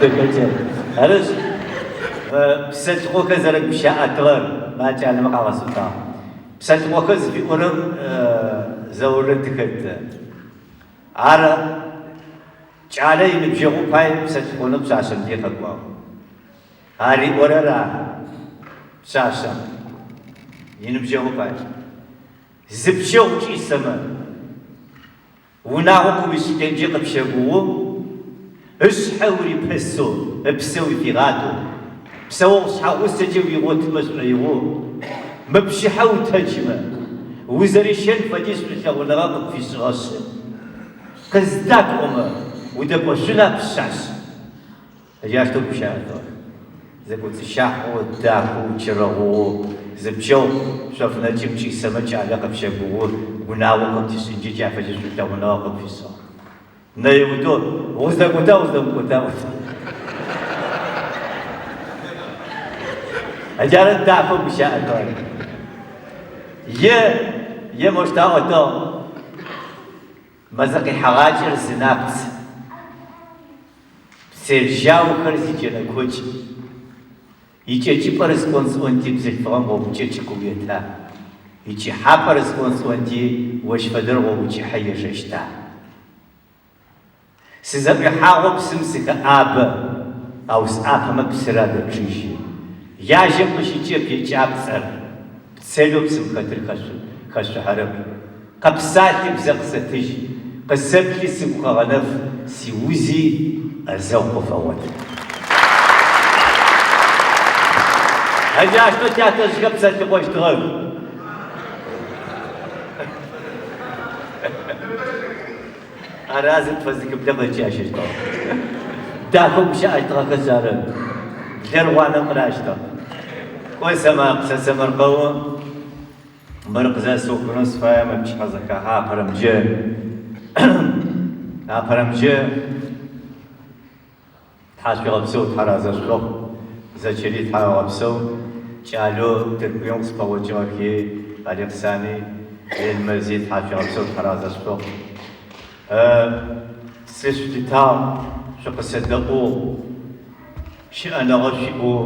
Дэхэкӏэ. Арыш псэлъыхъохэ зэрэгущаӏэтыгъэр макӏанэмэ къагъэсытагъ. Псэлъыхъохэ зыфиӏорэм зэурэ тыхэтэ. Ар кӏалэ иныбжьэгъу пай псэлъыхъонэу пшъашъэм ди къэкӏуагъ. Ар иӏорэр пшъашъэм иныбжьэгъу пай. Зыпщэгъу кӏисэмэ унагъо къыуищыкӏэнкӏи къыпщэгугъу ышъхьэури пэсэу псэу фигъатэу псэогъу шъхьаӏусэкӏэ уигъотымэ шӏоигъу мыпщыхьэу тэджмэ узэрищэн фэдиз шӏулъэгъуныгъэ къыпфишӏыгъэшъ къыздакӏомэ удэкӏошъуна пшъашъ аджаштэ гущаӏэтыгъ зэгуцӏыщахьэу дахэу чэрэгъэу зыпщэгъу шъофынэкӏым кӏисэмэ кӏалэ къыпщэгугъу унагъо къыптишӏынкӏи кӏафэкӏэ шъулъэгъуныгъэ къыпфишӏыгъ нэиутэу уздэкӏота аджары дахэу гущаӏэтыгъ Е моштаӏотыгъ мэзэ къихьэгъакӏэр зынапц псэлжьаухэр зиджэнэкӏокӏ икӏэкӏыпӏэ респонсионти бзылъфыгъэм гъогукӏэ куета икӏыхьапӏэ респонсионти ощ фэдэр гъогукӏыхьэ ежэщта сызэӏуихьагъо псым сыхэӏабэ ау сыӏапэмэ псыра дэчыжьы яжьэм къыщыкӏэ пекӏапцӏэр пцэлэу псым хэтыр хэшъухьэрэп къэпсалъи бзэ къысэтыжь къысэплъи сыгу къэгъэнэф сиузи ӏэзэгъу къыфэгъот аджаштэ театржъхэ псэлъыхъощтыгъэх аразы тфэзыкъыблэ къэкӏащэщтыгъ дахэу гущаӏэтыгъэхэр зары лъэрыгъуанэм къыращтыгъ кӏосэмэ псэсэмэркъэу мыр къызэсыухынэу сыфаемэ пчыхьэ зэхахьэ апэрэмджэ тхьашъуигъэпсэу тхьэразэшъухъу зэкӏэри тхьэгъэпсэу кӏалэу тыркуем къыспэгъокӏыгъэхи Алексани Елмэзи тхьашъуигъэпсэу тхьэразэшъухъу сышъулъытагъ шъукъысэдэӏу щыӏэныгъэ шъуиӏэу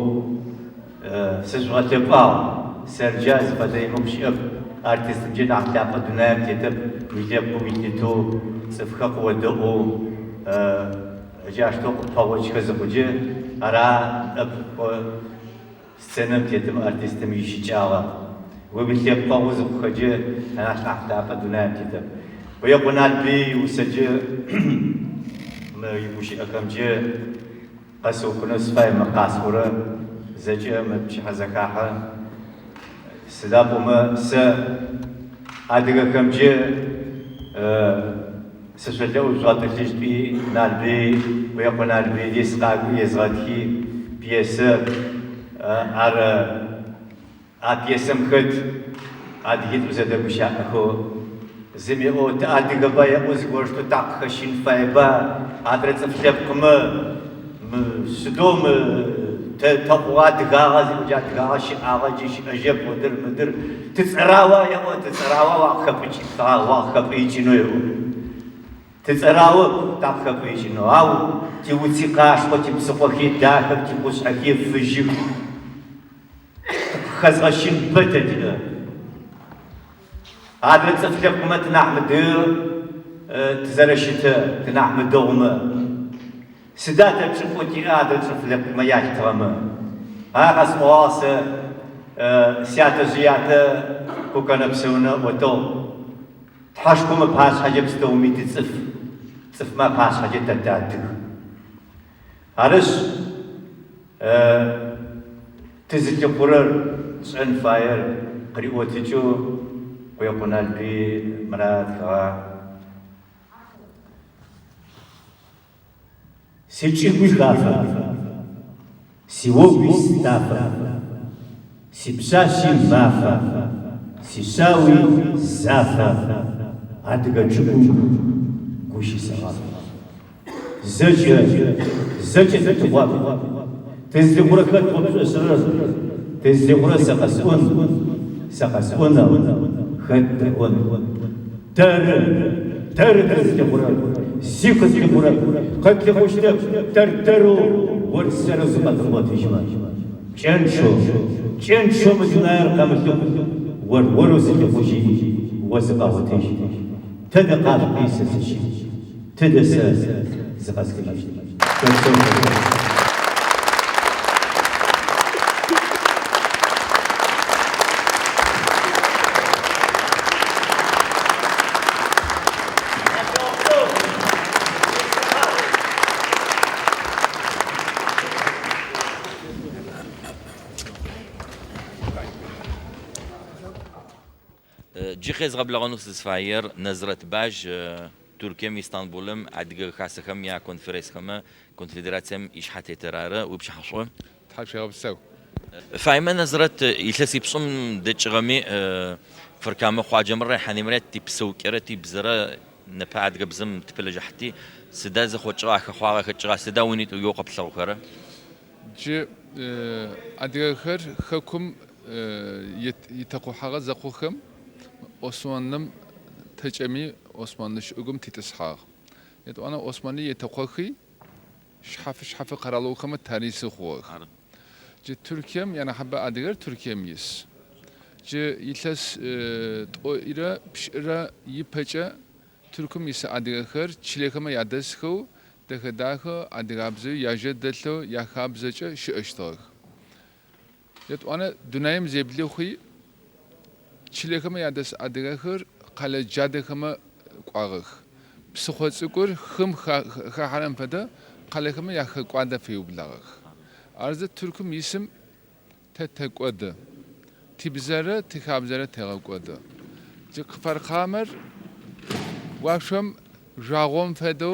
сышъугъэлъэпӏагъ сэрджа зыфэдэимэу щыӏэп артисткӏэ нахь лъапӏэ дунаим тетэп уилъэпкъыу уилъытэу цӏыфхэр къыодэӏу аджаштэу къыпэгъокӏхэ зыхъуджэ ара сценэм тетым артистым ищыкӏагъэ уилъэпкъэу зыхъухэджэ анахь лъапӏэ дунаим тетэп уекъуналби усэджэ ущыӏэхэмкӏэ къэсыухынэу сыфаемэ къасӏорэ зэкӏэ мы пчыхьэ зэхахьэ سدابوما س أديك كم جي سشلو زوات الجبي نالبي ويقول نالبي يسقاق يزغتي بيس أتيسم خد أديت وزاد بشاكو زمي أو تأديك بايا وزغورش تاق خشين فايبا أدرس فلبكم سدوم تقوات غازي وجات غاشي أغاجي أجيب مدر تسراوا يا أو تسراوا وخبيجي وخبيجي نويو تسراوا تخبيجي نو أو تيوتي قاش وتبسقوكي داخل تبوس أكيد فجيك خزغشين بتدي هذا تسفلك ما تنحمد تزرشت تنحمد دوما سدات بشكوتي هذا تسفلك ما يحترم هذا سواس سيات زيات وكان بسونا وتو تحشكم بهاش حاجة بستومي تصف ما بهاش حاجة تدات هذا تزيد قرر سن فاير قريوتيجو ويقول البي مرات خا سيجي غافا سيوو ستافا سيبساسي مافا سيساوي زافا عندك جبو قوشي سغافا زجا تتواب تزدي قركات وبسرر تزدي قرا سقسون خدون تر تزدي قرا سيكت قرا قد يخش ترترو ورسر زبط الواتيشما شنشو مدينار قامت ورورس يخشي وزقاوتيش تدقى بيسس تدس زقاسكلاش جيخيز قبل غنوس سفاير نزرة باج تركيا اسطنبولم عدق خاصكم يا كونفرنس كما كونفدراسيم إشحاتي ترارة وبشحشوا تحب شيء بسوي فايما نزرة يلسي بصم دتشغمي فركام خواجه مرة حنيمرات تبسو كرتي بزرا نبعد قبزم تبلج حتي سداز خوجا خواغا خجا سدا ونيت يوقف سوخره جي عدق خير خكم يتقو حاجة زقوخم osmanlım tecemi Osmanlış ugum titisxağ. Yet ona Osmanlı yetaqoxi şhafı qaraluxama tarisi xoğ. Je Türkiyem yani habba adigar Türkiyem yis. Je yitlas to ira pişra yipaca Türküm yis adigar çilekama yadasxu dehdaxı adigabzı yaje delto yaxabzıca şiştağ. Yet ona dunayım zebli xoy çilekama yadас adegahır qala jadekama qağıq psixotsikur xım xaharam fada qalekama yaxı qanda feyublağıq arza türküm isim teteqodı tibzara tikabzara teqodı jiqfar qamer washam jağom fedo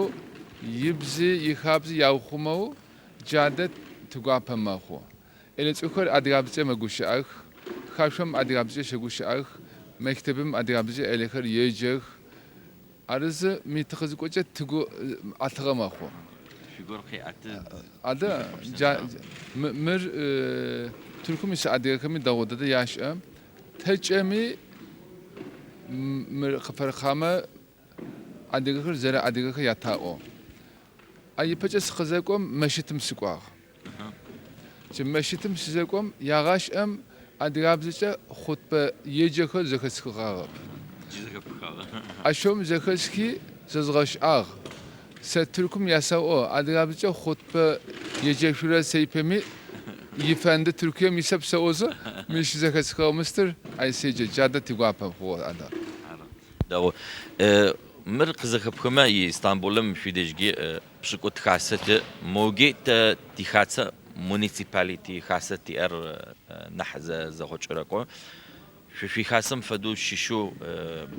yibzi yixabzi yawxumo jadet tugapamaxu eletsukor adegabze maguşaq خاشم ادیابزی شگوش آخ مکتبم ادیابزی الیخر یجخ عرض میتخذ کوچه تگو اتغام آخو فیگور خیات آده مر ترکم ایش ادیابکمی داوده ده یاشم تجمی مر فرخامه ادیابکر زره ادیابکر یاتا او ای پچه سخزکم مشیتم سکواه چه مشیتم سکوم یاغاش ام ادیابزیچه خطبه یجخه زخسکی قاغ. اشوم زخسکی زغش آغ. سترکم یاسا او ادیابزیچه خطبه یجخشوره سیپمی یفنده ترکیه میسب سوزه میش زخسکی مستر ایسیج جاده تیگوابم خو آدا. داو مرق زخبخما اسطنبولم فیدجگی بشکوت خاصت موجی تخاصه مونيسيباليتي خاصتي نحز زغوچرقو في خاصم فدو شيشو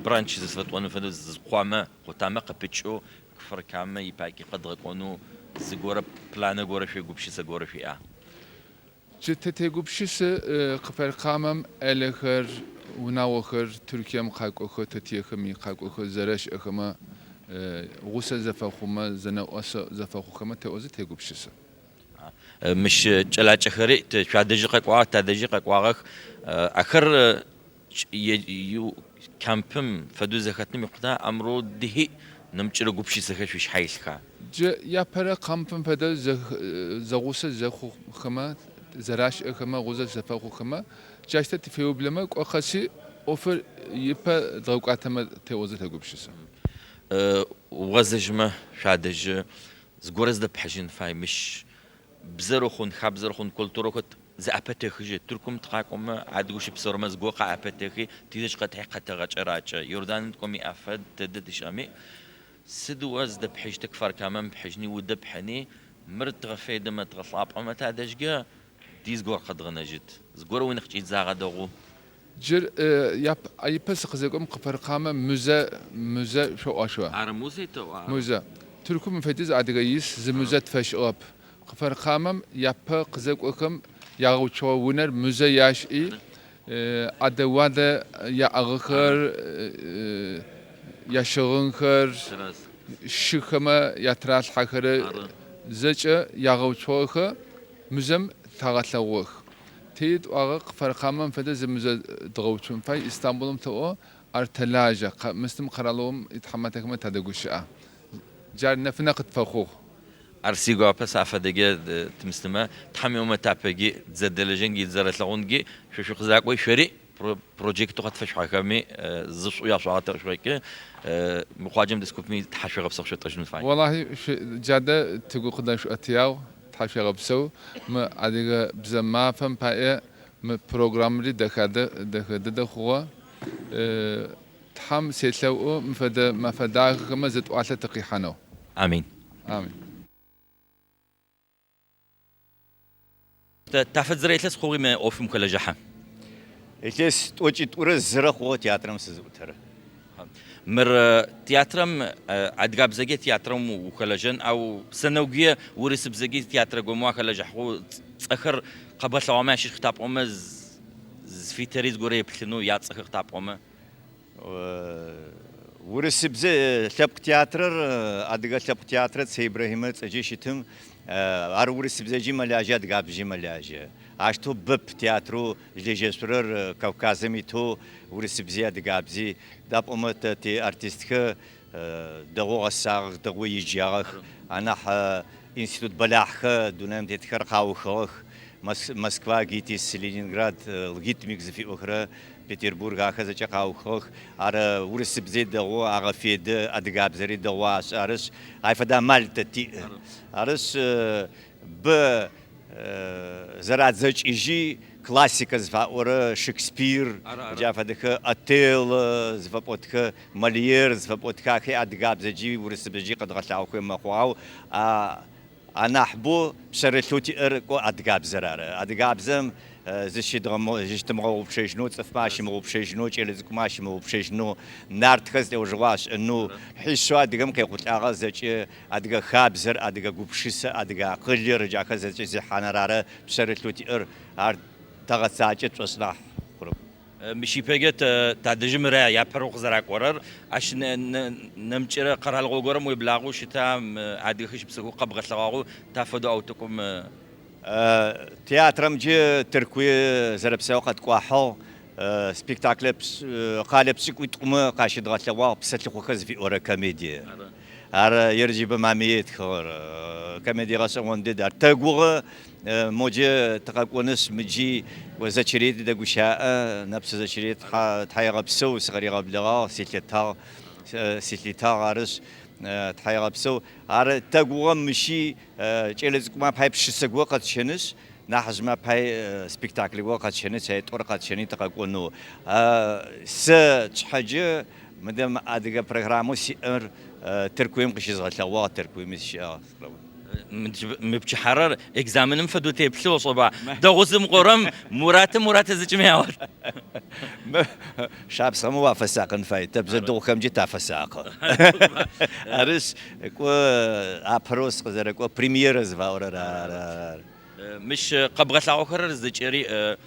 برانش زفتوانو فدو زقوامة قطامة قبتشو كفر كامة يباكي قد غكونو زغورة بلانا غورة في قبشي سغورة في جت قبشيس قفر قامم الخر وناوخر تركيا مخاك أخو تتيخم يخاك أخو زرش أخما غوسة زفاخوما زنا واسا زفاخوما تأوزي تقبشيس مش جلاج خري تشادجي قوا تادجي قوا آخر يو كامبم فدو زختني مقطع أمرو ده نمشي قبشي سخش وش حيلك ج يا برا كامبم فدا زغوسة زخوخما زراش أخما غوسة زفاخوما جاشت تفيو بلما أخسي أوفر يبقى ضوقاتما تأوزي تقبشيس وغزجمة شادج زغورز ده بحجين فاي مش بزرخون خبزرخون كولتوروكت زعبتخي تركم تقاكم عادوش بسرما زغوقا عبتخي تيجي قد حقت غچراچ يوردان كومي افد تددش امي سدوز ده بحج تكفر كمان بحجني ودبحني مرت غفيد ما تغصاب اما تادجا ديز غور قد غنجد زغور وين خجيت زاغا دغو جر ياب اي بس خزيكم قفر قامه موزه شو اشوا عرموزي تو موزه تركم فديز ادغيس زموزه تفشاب قفر قامم ياب قزيكم ياغوچو ونر موزه ياشي ادواده يا اغخر يا شغنخر شخما يتراس حخر زچ ياغوچوخ مزم تاغلوخ تيد واغق فرقامن فدا زمزه دغوچون فاي اسطنبولم تو ارتلاجه مستم قرالوم يتحمتكم تدغوشا جار نفنقت فخو ارسيغو بس افدغه تمستما تحميوم تابغي زدلجنجي زرتلغونجي شو خزاقوي شري بروجيكت قد فش حكمي زشو يا شاطر شويه مخاجم دسكوبمي تحشي غبسخ شو تجن فاي والله جاده تقو قداش اتياو تحشي غبسو ما ادغه بزما فم باي ما بروجرام لي دخد خو تحم سيتلو مفدا ما فدا كما زت واله تقيحنو امين امين تافت زريتلس خوغي ما اوفم كل جحا إيش توجد ورز زرق تياترم سزوتر مر تياترم عدقاب زجي تياترم وكلاجن أو سنوجية ورس بزجي تياتر جموع كلاج حقو آخر قبل سوامش خطاب أمز في تريز قريب لأنه يات آخر خطاب أمه ورس بز ثبت تياتر عدقا ثبت تياتر سيبراهيم تجيشتهم ورس بزجي ملاجة عدقاب زجي ملاجة عشتو بب تياترو جيجسورر كوكازمي تو ورس بزياد قابزي داب أمت تي أرتيستك دغو غساغ دغو يجياغ أنا إنستيتوت بلاخ دونام تتخر قاوخ موسكوا جيتيس لينينغراد لقيت ميكز في أخرى بيتربورغ أخذ جاقاوخ على ورس بزيد دغو أغفيد أدقاب زري دغو أرس عفدا مالت تي أرس ب زراد زوج إيجي كلاسيك زفاورة شكسبير جافدك أتيل زفابوتك ماليير زفابوتك كي أدقاب زجي ورس بزجي قد غطاو كي مخواو أنا أحبو بشرلوتي إركو أدقاب زرارة أدقاب زم زشي دغمو بشيجنو تفماشي مو بشيجنو تشيلزك ماشي مو بشيجنو نارت خز لو جواش إنه حيشو أدقام كي قلت أغاز زجي أدقا خابزر أدقا قبشيسة أدقا قلي رجع خز زجي حانرارة بشرلوتي إر هار تغت ساعات وصلاح مشي بيجت تعدج مرا يا بروق زراك ورر عشان نمشي قرها الغوغرم ويبلاغو شتام عادي خش بسكو قبغة لغاغو تافدو أوتكم تياترم جي تركوي زرب سوقت كواحو سبيكتاكل قالب سكوي تقوم قاشد غتلوا بساتلو خز في أورا كوميديا هر يرجي بماميت خور كوميديا غاسون دي دار تقوى موجة تقاقونس مجي وزاتشريت دقوشاء نفس زاتشريت تحيغ بسو صغري غبلغا سيتلتا غارس تحيغ بسو هر تقوى مشي جلزك ما بحي بشسقوى قد شنس نحز ما بحي سبيكتاكل قد شنس هاي طور قد شني تقاقونو تحاجة مدام أدقى برنامج سير تركويم قشيز غتلوا تركويم الشيء مبتش حرر إكزامنم فدو تبلو صبا دغوزم قرم مرات زجمياوت شاب سموا فساقن فاي تبزدو خم جتا فساق أرس كو أبروس قزر كو بريميرز فاورا مش قبغة لعوكر زجري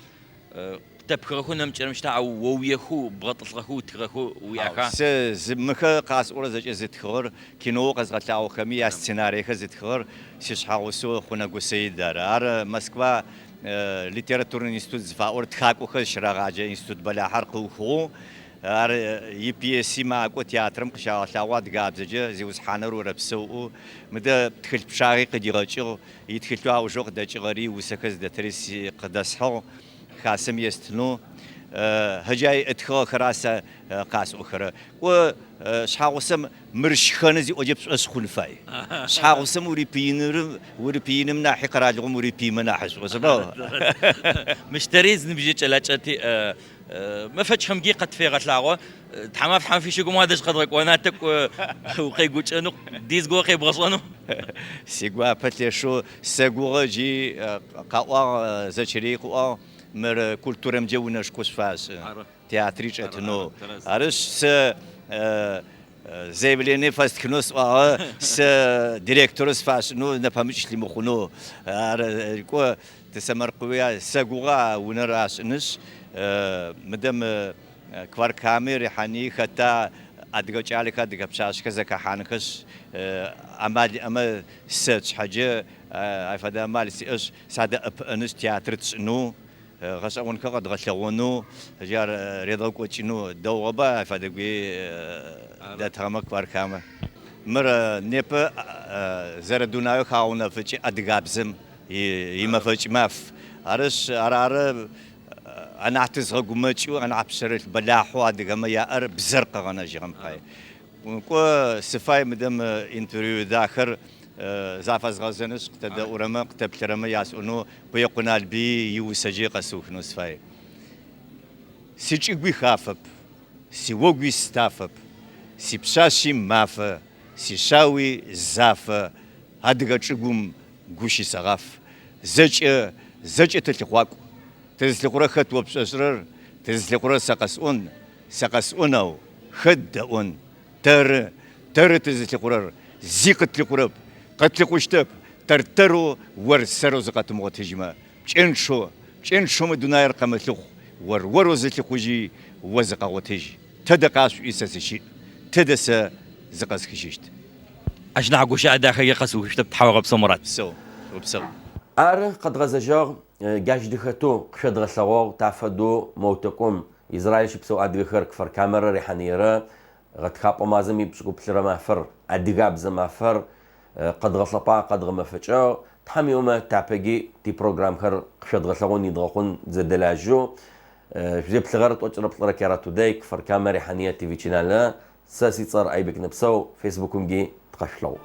تبخو نمشي مشتا أو وياخو بغطلخو تخو وياكا زمخ قاس أورا زت خور كينو قز غتلاو خمي السيناريو خزت خور سيش حاوسو خونا قسيد دار موسكوا ليتراتور انستيتوت زفاور تخاكو خش راجا انستيتوت بلا حرق وخو ار يي بي اس سي ما كو تياترم قشا لاواد غابزجه زيوس حانرو ربسو مد تخل بشاغي قديغچو يتخلوا اوجوق دچغري وسكز دتريسي قدسحو خاصم يستنو هجاي اتخو خراسه قاس اخرى و شحاوسم مرشخن زي اوجب اسخن فاي شحاوسم وريبينم ناحي قراجم وريبي مناحس وسبا مشتريز نبيجي تشلاتشتي ما فتش خمجي قد في غتلاغو تحما في حنفي شكو ما داش قدرك وناتك وقي قوتشنو ديز قو قي بغصونو سيغوا باتلشو سيغوا جي قاوا زچري قوا مر كولتورم جونش كوسفاس تياتريش اتنو ارش س زيبليني فاست كنوس س ديريكتورس فاس نو نفهمش لي مخونو كو تسمر قويا سغوا ونراس نس مدام كوار كامير حني ختا ادغچالك ادغبشاش كزكا حانكش اما سيرش حاجه افدا مال سيش ساده انس تياترتس نو غسون كقد غسونو جار ريدو كوتشنو دوبا فدغي داترمك باركام مر نيب زردونايو خاونا فچي ادغابزم يما فچ ماف ارش ارار انا اعتز غمچو انا ابشر بلاحو ادغما يا ار بزرق غنا جيم باي كو سفاي مدام انتريو داخر زافز غازنس قتد اورما قتبلرما ياسونو بيقنال بي يوسجي قسوخ نصفاي سيچغبي خافب سي وغوي ستافب سي بشاشي ماف سي شاوي زاف ادغا چغوم غوشي سغاف زچ تلخواق تزلقره خت وبشرر تزلقره سقسونو خدون تر تزلقره زيقت لقرب قتل قشتب ترترو ورسرو زقات موتجما چنشو مدناير قمتلخ ورورو زلقوجي وزقا وتجي تدقاش اساسشي تدس زقاس خشيشت اشنا عقوشا داخل يقسو كتب تحاور بسمرات وبسو ار قد غزجار جاج دخاتو قشد غسلاو تافدو موتكم اسرائيل شبسو ادغخر كفر كاميرا ريحانيرا غتخاپو مازمي بشكو بلرا مافر ادغاب زمافر قد غسلطا قد غمفتشا تحميوما تابجي تي بروجرام خر قشد غسلاوني دغخون زدلاجو جيب لغرت وجرب لركيراتو دايك فر كاميرا ريحانيه تي في شانل ساسي صار اي بك نبسو فيسبوكم جي تقشلو